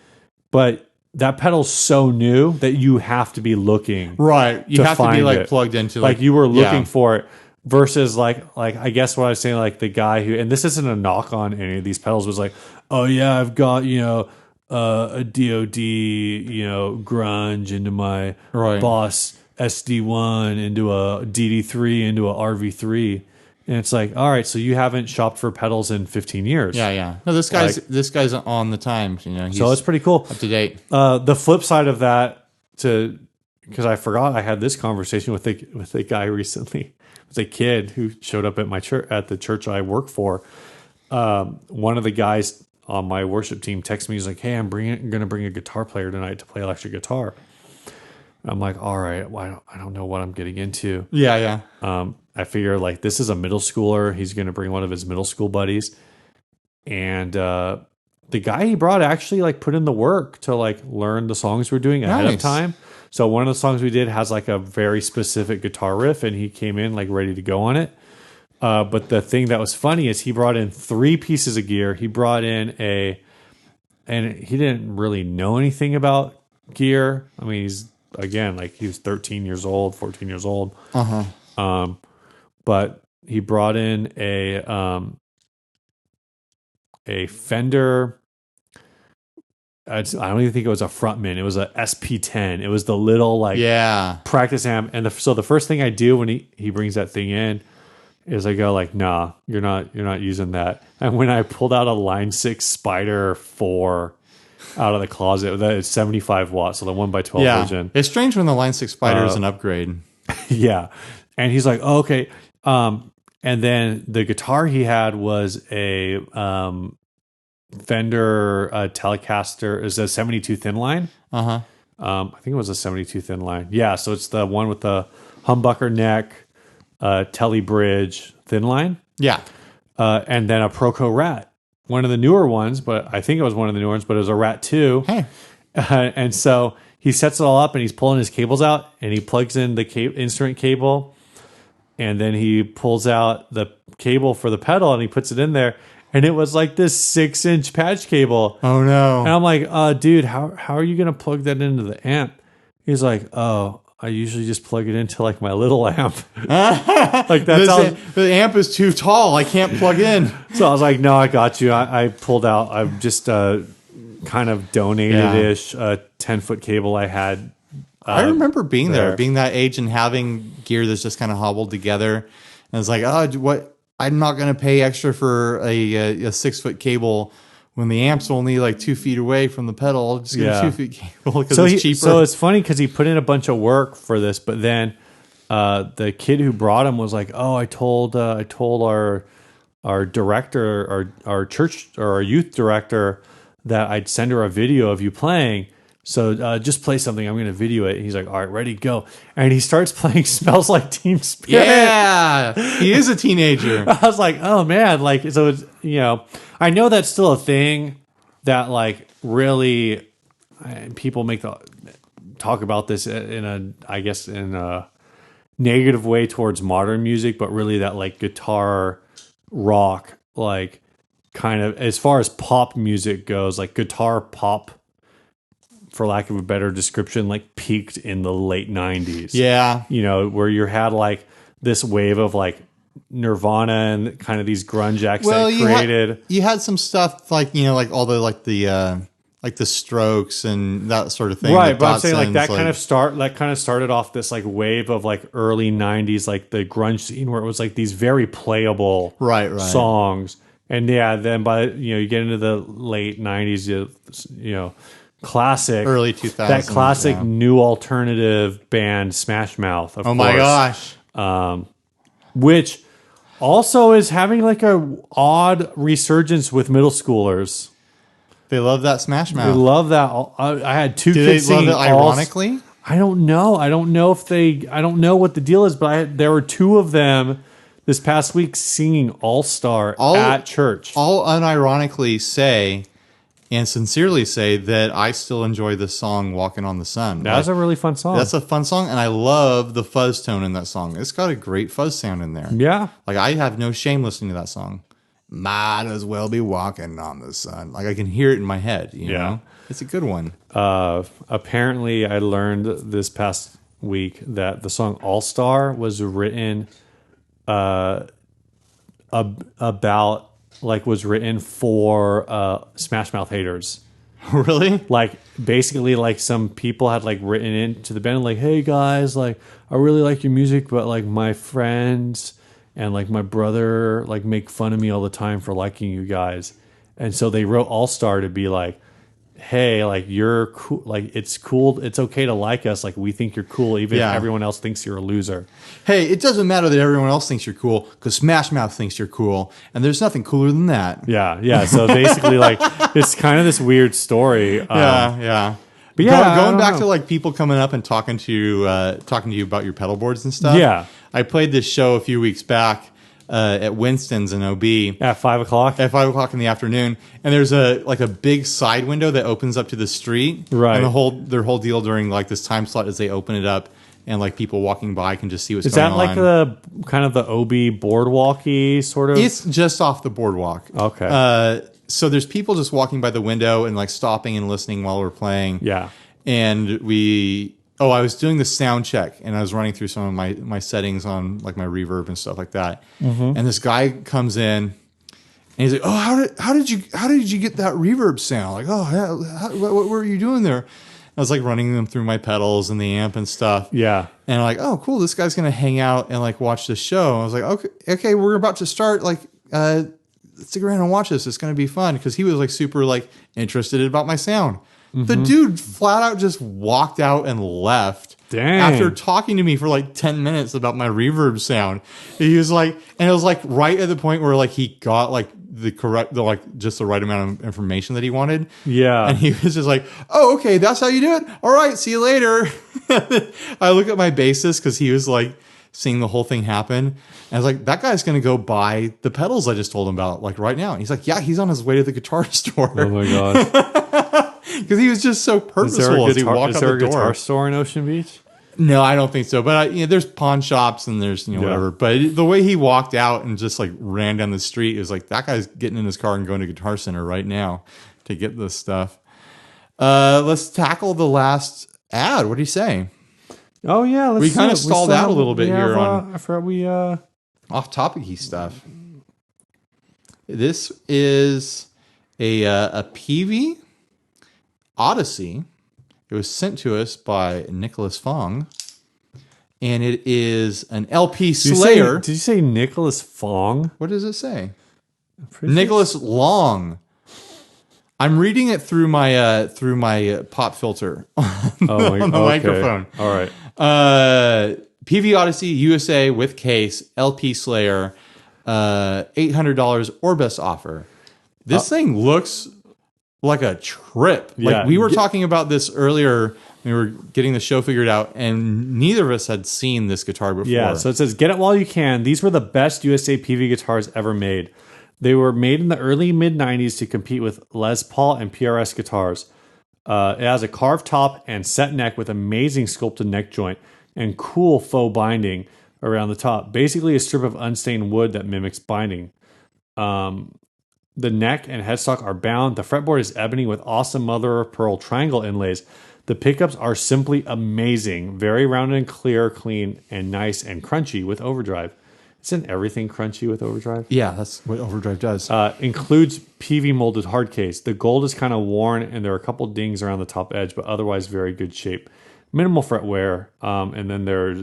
but that pedal's so new that you have to be looking. Right. You have to be like it. Plugged into like you were looking for it versus like I guess what I was saying, like the guy who, and this isn't a knock on any of these pedals, was like, oh yeah, I've got, you know, a DOD, you know, grunge into my Boss SD1 into a DD3 into a RV3, and it's like, all right, so you haven't shopped for pedals in 15 years. Yeah. No, this guy's on the times, you know. So it's pretty cool, up to date. The flip side of that, because I forgot I had this conversation with a guy recently. It was a kid who showed up at my church, at the church I work for. One of the guys on my worship team texted me. He's like, hey, I'm going to bring a guitar player tonight to play electric guitar. I'm like, all right, well, I don't know what I'm getting into. Yeah. I figure like this is a middle schooler. He's going to bring one of his middle school buddies. And the guy he brought actually like put in the work to like learn the songs we're doing ahead of time. So one of the songs we did has like a very specific guitar riff, and he came in like ready to go on it. But the thing that was funny is he brought in 3 pieces of gear. He brought in and he didn't really know anything about gear. I mean, he's again, like he was 13 years old, 14 years old. Uh-huh. But he brought in a Fender. I don't even think it was a Frontman. It was a SP10. It was the little practice amp. And so the first thing I do when he brings that thing in is I go like, nah, you're not using that. And when I pulled out a Line 6 Spider 4 out of the closet, that is 75 watts, so the 1x12 version. It's strange when the Line 6 Spider is an upgrade. Yeah. And he's like, oh, okay. And then the guitar he had was a Fender Telecaster. Is a 72 thin line. Uh-huh. I think it was a 72 thin line. Yeah, so it's the one with the humbucker neck, Tele bridge thin line. Yeah. And then a Proco Rat. One of the newer ones, but I think it was one of the newer ones, but it was a Rat 2. Hey. And so he sets it all up and he's pulling his cables out and he plugs in the instrument cable and then he pulls out the cable for the pedal and he puts it in there. And it was like this 6-inch patch cable. Oh no. And I'm like, dude, how are you going to plug that into the amp? He's like, oh, I usually just plug it into like my little amp. Like that's the amp is too tall. I can't plug in. So I was like, no, I got you. I pulled out, I've just kind of donated-ish 10-foot cable I had. I remember being there, being that age and having gear that's just kind of hobbled together. And it's like, oh, what? I'm not going to pay extra for a 6-foot cable when the amp's only like 2 feet away from the pedal. I'll just get a 2-foot cable because it's cheaper. So it's funny because he put in a bunch of work for this, but then the kid who brought him was like, "Oh, I told our director, our church or our youth director that I'd send her a video of you playing." So just play something. I'm going to video it. He's like, all right, ready, go. And he starts playing Smells Like Teen Spirit. Yeah, he is a teenager. I was like, oh, man. Like, so, it's, I know that's still a thing that, like, really people talk about this in a negative way towards modern music, but really that, like, guitar rock, like, kind of, as far as pop music goes, like, guitar pop, for lack of a better description, like peaked in the late 90s. Yeah. Where you had like this wave of like Nirvana and kind of these grunge acts that created. You had some stuff like, like all the like the Strokes and that sort of thing. Right, but I'm saying like that kind of started off this like wave of like early 90s, like the grunge scene where it was like these very playable songs. And yeah, then by you get into the late 90s, classic early 2000s, that classic new alternative band Smash Mouth, of course. My gosh, which also is having like a odd resurgence with middle schoolers. They love that Smash Mouth. They love that. I had two kids they love singing it ironically? I don't know. I don't know what the deal is, but there were two of them this past week singing All Star at church. All unironically say and sincerely say that I still enjoy this song, Walking on the Sun. That's a really fun song. That's a fun song, and I love the fuzz tone in that song. It's got a great fuzz sound in there. Yeah. Like, I have no shame listening to that song. Might as well be walking on the sun. Like, I can hear it in my head, you know? It's a good one. Apparently, I learned this past week that the song All Star was written was written for Smash Mouth haters. Really? Like, basically, like, some people had, like, written into the band, like, hey, guys, like, I really like your music, but, like, my friends and, like, my brother, like, make fun of me all the time for liking you guys. And so they wrote All-Star to be like, hey, like, you're cool. Like, it's cool. It's okay to like us. Like, we think you're cool, even if everyone else thinks you're a loser. Hey, it doesn't matter that everyone else thinks you're cool, because Smash Mouth thinks you're cool, and there's nothing cooler than that. Yeah. So basically, like, it's kind of this weird story. Yeah. But yeah, going back to like people coming up and talking to you about your pedal boards and stuff. Yeah. I played this show a few weeks back at Winston's in OB at 5 o'clock. At 5 o'clock in the afternoon, and there's a big side window that opens up to the street. Right. And their whole deal during like this time slot is they open it up, and like people walking by can just see what's going on. Is that like the kind of the OB boardwalky sort of? It's just off the boardwalk. Okay. So there's people just walking by the window and like stopping and listening while we're playing. Yeah. And Oh, I was doing the sound check and I was running through some of my settings on like my reverb and stuff like that. And this guy comes in and he's like, "Oh, how did you get that reverb sound?" Like, "Oh, what were you doing there?" I was like running them through my pedals and the amp and stuff. Yeah. And I'm like, "Oh, cool. This guy's going to hang out and like watch the show." I was like, "Okay, we're about to start. Like, stick around and watch this. It's going to be fun." Because he was like super like interested about my sound. The dude flat out just walked out and left. Dang. After talking to me for like 10 minutes about my reverb sound. He was like, and it was like right at the point where like he got like just the right amount of information that he wanted. Yeah. And he was just like, "Oh, okay, that's how you do it. All right, see you later." I look at my bassist because he was like seeing the whole thing happen. And I was like, "That guy's going to go buy the pedals I just told him about like right now." And he's like, "Yeah, he's on his way to the guitar store." Oh my gosh. Because he was just so purposeful as he walked out the door. Is there a guitar store in Ocean Beach? No, I don't think so. But there's pawn shops and there's whatever. But the way he walked out and just like ran down the street is like, that guy's getting in his car and going to Guitar Center right now to get this stuff. Let's tackle the last ad. What do you say? Oh yeah, we kind of stalled out a little bit here on. I forgot we off-topic-y stuff. This is a Peavey Odyssey. It was sent to us by Nicholas Fong, and it is an LP Slayer. Did you say Nicholas Fong? What does it say? Nicholas Long. I'm reading it through my pop filter on the microphone. All right. Peavey Odyssey USA with case, LP Slayer, $800 or best offer. This thing looks like a trip. Like we were talking about this earlier. We were getting the show figured out, and neither of us had seen this guitar before. Yeah, so it says, "Get it while you can. These were the best USA Peavey guitars ever made. They were made in the early mid-90s to compete with Les Paul and PRS guitars. It has a carved top and set neck with amazing sculpted neck joint and cool faux binding around the top. Basically a strip of unstained wood that mimics binding. The neck and headstock are bound. The fretboard is ebony with awesome mother of pearl triangle inlays. The pickups are simply amazing. Very rounded and clear, clean, and nice and crunchy with overdrive." Isn't everything crunchy with overdrive? Yeah, that's what overdrive does. Includes Peavey molded hard case. The gold is kind of worn, and there are a couple dings around the top edge, but otherwise very good shape. Minimal fret wear, and then there's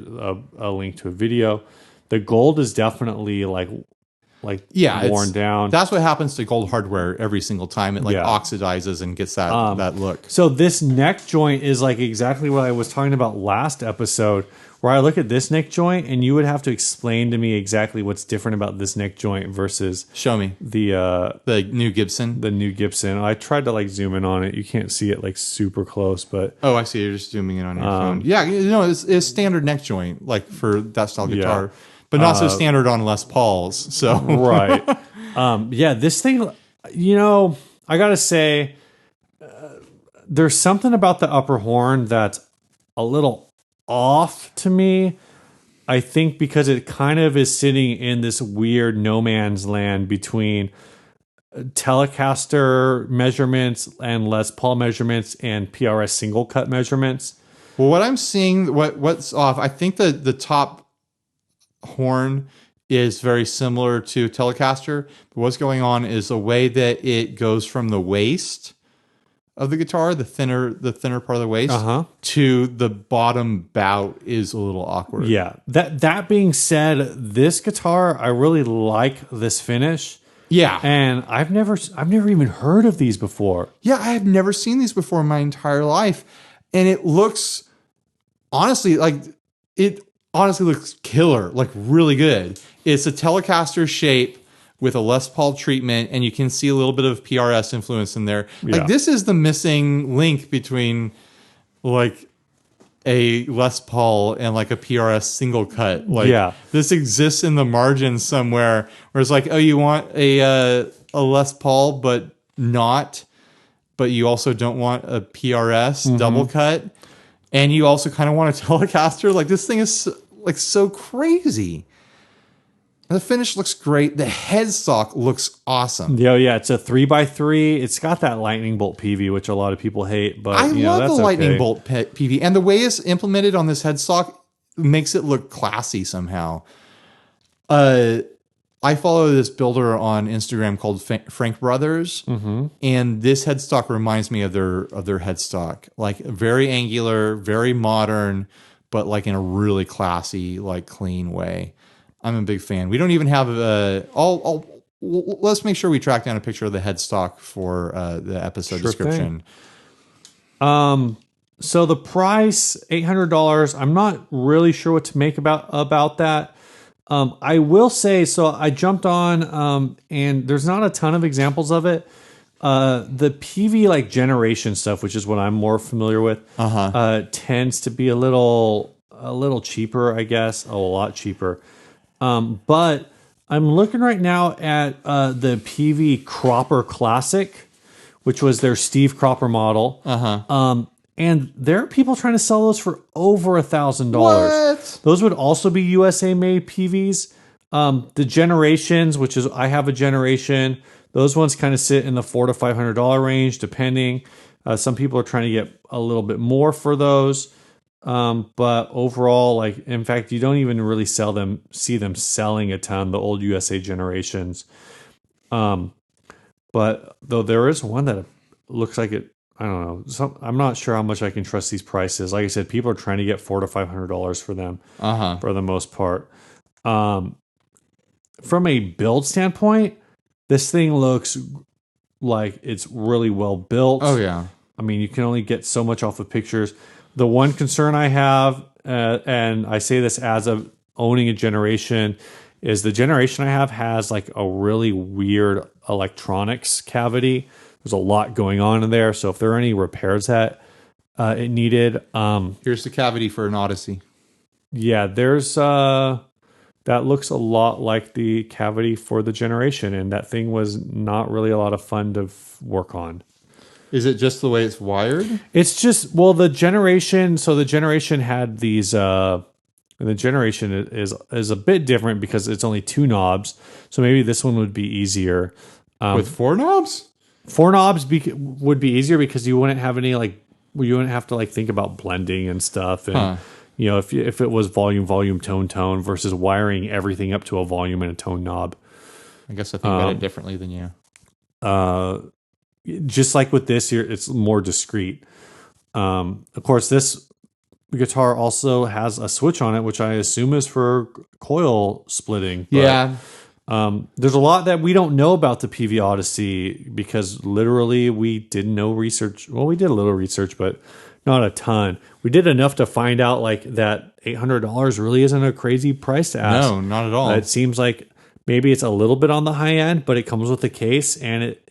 a link to a video. The gold is definitely like worn down. That's what happens to gold hardware every single time. It oxidizes and gets that look. So this neck joint is like exactly what I was talking about last episode, where I look at this neck joint and you would have to explain to me exactly what's different about this neck joint versus show me the new Gibson. The new Gibson. I tried to like zoom in on it. You can't see it like super close, but I see. You're just zooming in on your phone. Yeah, it's standard neck joint like for that style guitar. Yeah. But not so standard on Les Pauls. So right, this thing, I gotta say, there's something about the upper horn that's a little off to me. I think because it kind of is sitting in this weird no man's land between Telecaster measurements and Les Paul measurements and PRS single cut measurements. Well, what I'm seeing, what's off? I think the top horn is very similar to Telecaster, but what's going on is the way that it goes from the waist of the guitar, the thinner part of the waist, to the bottom bout is a little awkward. Yeah. That being said, this guitar, I really like this finish. Yeah. And I've never even heard of these before. Yeah, I have never seen these before in my entire life. And it looks honestly looks killer, like really good. It's a Telecaster shape with a Les Paul treatment, and you can see a little bit of PRS influence in there. Like this is the missing link between like a Les Paul and like a PRS single cut. Like this exists in the margins somewhere where it's like, oh, you want a Les Paul, but you also don't want a PRS double cut. And you also kind of want a Telecaster. Like this thing is like so crazy. The finish looks great. The headstock looks awesome. Yeah, it's a 3x3. It's got that lightning bolt Peavey, which a lot of people hate, but I love that's the lightning okay. bolt PV, and the way it's implemented on this headstock makes it look classy somehow. I follow this builder on Instagram called Frank Brothers, and this headstock reminds me of their headstock, like very angular, very modern, but like in a really classy, like clean way. I'm a big fan. We don't even have let's make sure we track down a picture of the headstock for the episode description. So the price, $800. I'm not really sure what to make about that. I will say, so I jumped on, and there's not a ton of examples of it. The Peavey like generation stuff, which is what I'm more familiar with, tends to be a little cheaper, I guess, a lot cheaper. But I'm looking right now at the Peavey Cropper Classic, which was their Steve Cropper model. And there are people trying to sell those for over $1,000. What? Those would also be USA made Peaveys. The generations, which is I have a generation, those ones kind of sit in the $400 to $500 range, depending. Some people are trying to get a little bit more for those. But overall, like in fact, you don't even really see them selling a ton, the old USA generations. But though there is one that looks like it, I don't know. I'm not sure how much I can trust these prices. Like I said, people are trying to get $400 to $500 for them for the most part. From a build standpoint, this thing looks like it's really well built. Oh yeah. I mean, you can only get so much off of pictures. The one concern I have, and I say this as of owning a generation, is the generation I have has like a really weird electronics cavity. There's a lot going on in there. So if there are any repairs that it needed. Here's the cavity for an Odyssey. Yeah, there's that looks a lot like the cavity for the generation. And that thing was not really a lot of fun to work on. Is it just the way it's wired? It's just, well, the generation had these, and the generation is a bit different because it's only 2 knobs. So maybe this one would be easier. With 4 knobs? 4 knobs would be easier because you wouldn't have any you wouldn't have to like think about blending and stuff. And if it was volume, tone versus wiring everything up to a volume and a tone knob. I guess I think about it differently than you. Just like with this here, it's more discreet. Of course, this guitar also has a switch on it, which I assume is for coil splitting. But, yeah. There's a lot that we don't know about the Peavey Odyssey because literally we didn't know research. Well, we did a little research, but not a ton. We did enough to find out like that $800 really isn't a crazy price to ask. No, not at all. It seems like maybe it's a little bit on the high end, but it comes with a case and it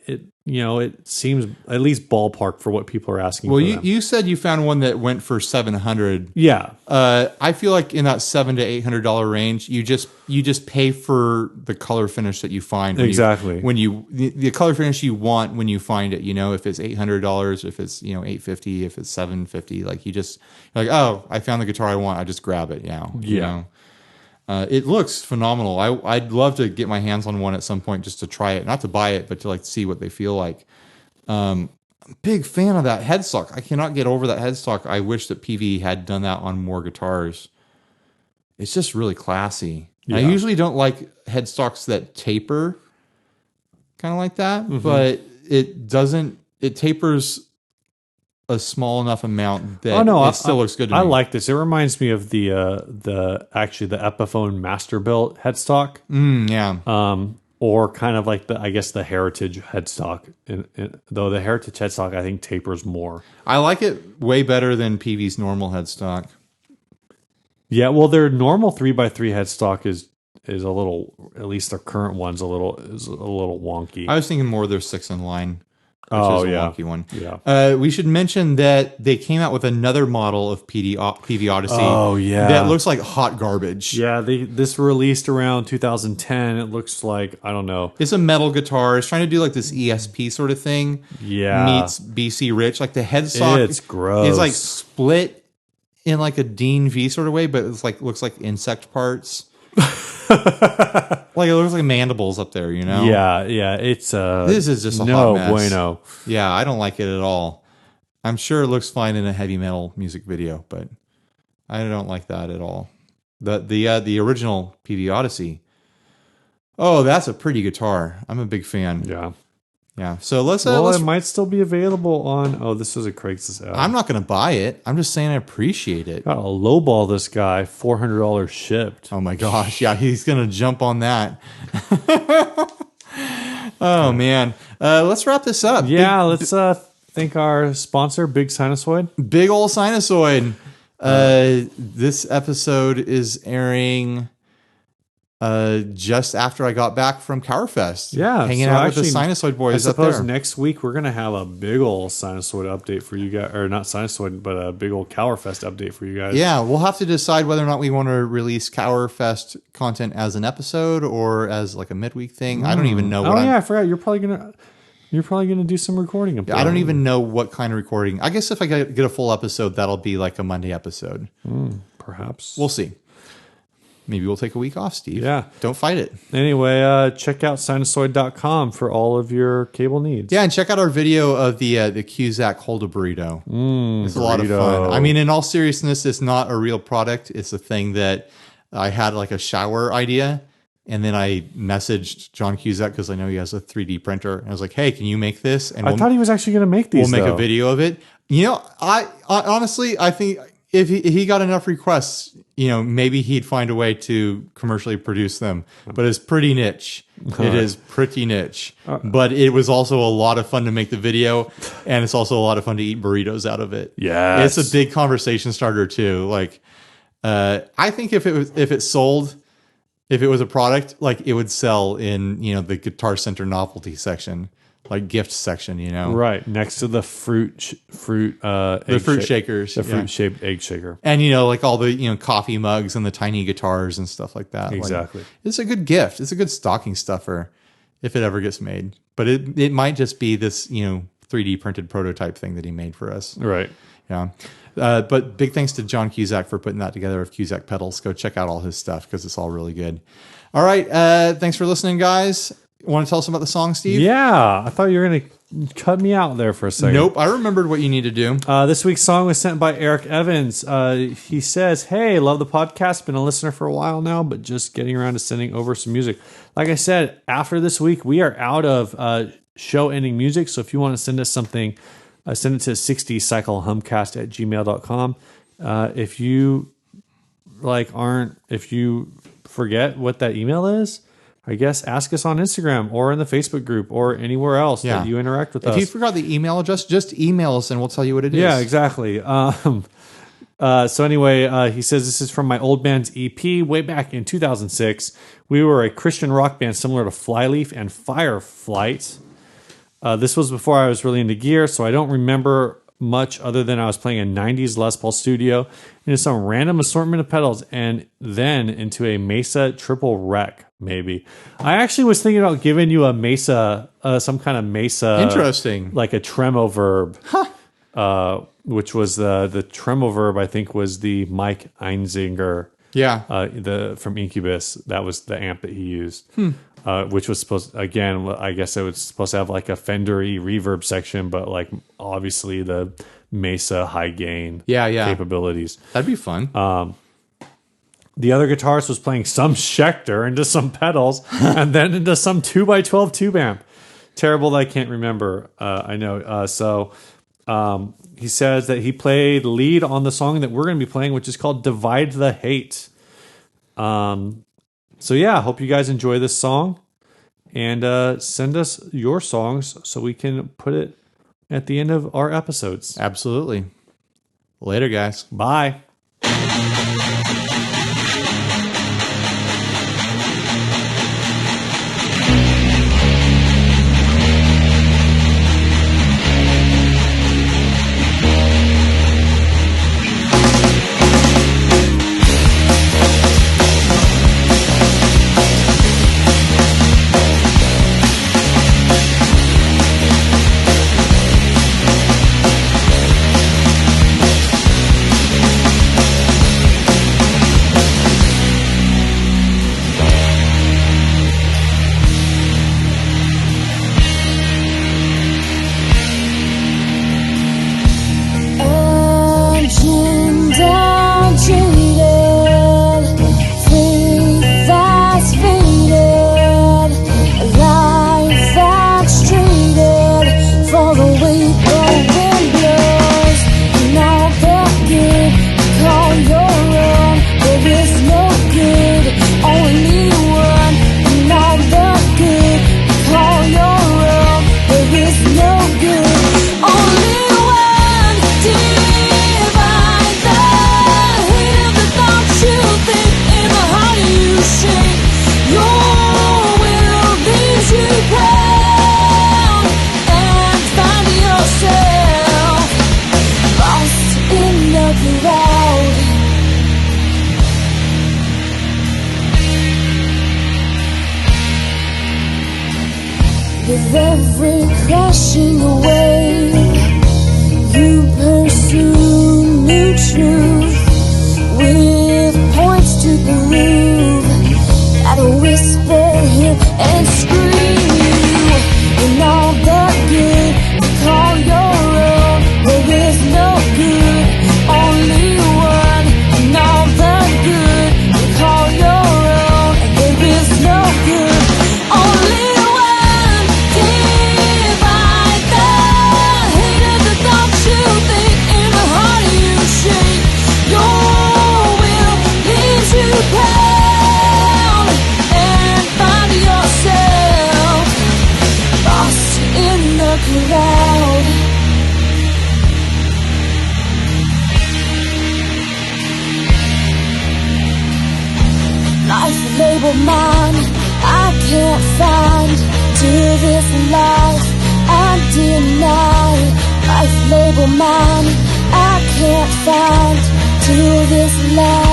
seems at least ballpark for what people are asking. Well, for you said you found one that went for $700. Yeah. I feel like in that $700 to $800 range, you just pay for the color finish that you find. Exactly. The color finish you want when you find it. If it's $800, if it's $850, if it's $750, like you're like, oh, I found the guitar I want. I just grab it. Yeah. It looks phenomenal. I'd love to get my hands on one at some point just to try it, not to buy it, but to like see what they feel like. I'm a big fan of that headstock. I cannot get over that headstock. I wish that Peavey had done that on more guitars. It's just really classy. Yeah. I usually don't like headstocks that taper, kind of like that, but it doesn't. It tapers a small enough amount that it still looks good to me. I like this. It reminds me of the Epiphone Masterbuilt headstock. Yeah. Or kind of like the Heritage headstock. Though the Heritage headstock I think tapers more. I like it way better than Peavey's normal headstock. Yeah, well, their normal 3x3 headstock is a little, at least their current one's a little wonky. I was thinking more of their 6-in-line. Oh, is a yeah. wonky one. Yeah. We should mention that they came out with another model of Peavey Odyssey. Oh, yeah. That looks like hot garbage. Yeah, this released around 2010. It looks like, I don't know. It's a metal guitar. It's trying to do like this ESP sort of thing. Yeah. Meets BC Rich. Like the headstock. It's gross. It's like split in like a Dean V sort of way, but it's like looks like insect parts. Like it looks like mandibles up there, you know? Yeah. It's This is just a no hot mess. bueno. Yeah, I don't like it at all. I'm sure it looks fine in a heavy metal music video, but I don't like that at all. The original Peavey Odyssey. Oh, that's a pretty guitar. I'm a big fan. Yeah. Yeah. So let's. It might still be available on. Oh, this is a Craigslist ad. I'm not going to buy it. I'm just saying I appreciate it. Gotta lowball this guy. $400 shipped. Oh my gosh. Yeah, he's going to jump on that. Oh man. Let's wrap this up. Yeah, let's thank our sponsor, Big Sinasoid. Big old Sinasoid. This episode is airing just after I got back from Cowerfest. Yeah, hanging so out actually, with the Sinasoid boys I up there. suppose next week we're gonna have a big old Sinasoid update for you guys, or not Sinasoid, but a big old Cowerfest update for you guys. Yeah, we'll have to decide whether or not we want to release Cowerfest content as an episode or as like a midweek thing. I don't even know. I forgot. You're probably gonna do some recording. I don't even know what kind of recording. I guess if I get a full episode, that'll be like a Monday episode. Perhaps. We'll see. Maybe we'll take a week off, Steve. Yeah. Don't fight it. Anyway, check out Sinasoid.com for all of your cable needs. Yeah, and check out our video of the Cusack Hold-a-Burrito. It's a lot of fun. I mean, in all seriousness, it's not a real product. It's a thing that I had like a shower idea, and then I messaged John Cusack because I know he has a 3D printer. And I was like, hey, can you make this? And I thought he was actually going to make these. We'll make a video of it. You know, I honestly, I think if he got enough requests, you know, maybe he'd find a way to commercially produce them. But it's pretty niche. It is pretty niche. But it was also a lot of fun to make the video, and it's also a lot of fun to eat burritos out of it. Yeah, it's a big conversation starter too. Like, I think if it sold, if it was a product, like it would sell in, you know, the Guitar Center novelty section, like gift section, you know, right next to the fruit shakers, the fruit shaped egg shaker, and you know, like all the, you know, coffee mugs and the tiny guitars and stuff like that. Exactly, like, it's a good gift. It's a good stocking stuffer if it ever gets made. But it might just be this, you know, 3D printed prototype thing that he made for us. Right. Yeah. But big thanks to John Cusack for putting that together of Cusack pedals. Go check out all his stuff because it's all really good. All right. Thanks for listening, guys. Want to tell us about the song, Steve? Yeah. I thought you were going to cut me out there for a second. Nope. I remembered what you need to do. This week's song was sent by Eric Evans. He says, hey, love the podcast. Been a listener for a while now, but just getting around to sending over some music. Like I said, after this week, we are out of show ending music. So if you want to send us something, send it to 60cyclehumcast@gmail.com. If you if you forget what that email is, I guess ask us on Instagram or in the Facebook group or anywhere else that you interact with us. If you forgot the email address, just email us and we'll tell you what it is. Yeah, exactly. So anyway, he says, this is from my old band's EP way back in 2006. We were a Christian rock band similar to Flyleaf and Fireflight. This was before I was really into gear, so I don't remember much other than I was playing a 90s Les Paul Studio into some random assortment of pedals and then into a Mesa triple wreck, maybe. I actually was thinking about giving you a Mesa, some kind of Mesa. Interesting. Like a tremo verb. Which was the tremo verb, I think, was the Mike Einziger. Yeah. From Incubus. That was the amp that he used. Which was supposed, again, I guess it was supposed to have like a Fender-y reverb section, but like obviously the Mesa high gain capabilities. That'd be fun. The other guitarist was playing some Schecter into some pedals and then into some 2x12 tube amp. Terrible that I can't remember. I know. So he says that he played lead on the song that we're going to be playing, which is called Divide the Hate. So yeah, hope you guys enjoy this song and send us your songs so we can put it at the end of our episodes. Absolutely. Later, guys. Bye. every crashing wave, you pursue new truth with points to prove that whisper, hit, and scream. In all the good you call your own, there is no good, only one. In all the good you call your own, and there is no good, only one. Divide the hate of the thoughts you think, in the heart you shake. Your will leaves you bound, and find yourself lost in the crowd. Life labeled mine, I can't find. To this life I deny. Life labeled mine, I can't find. To this life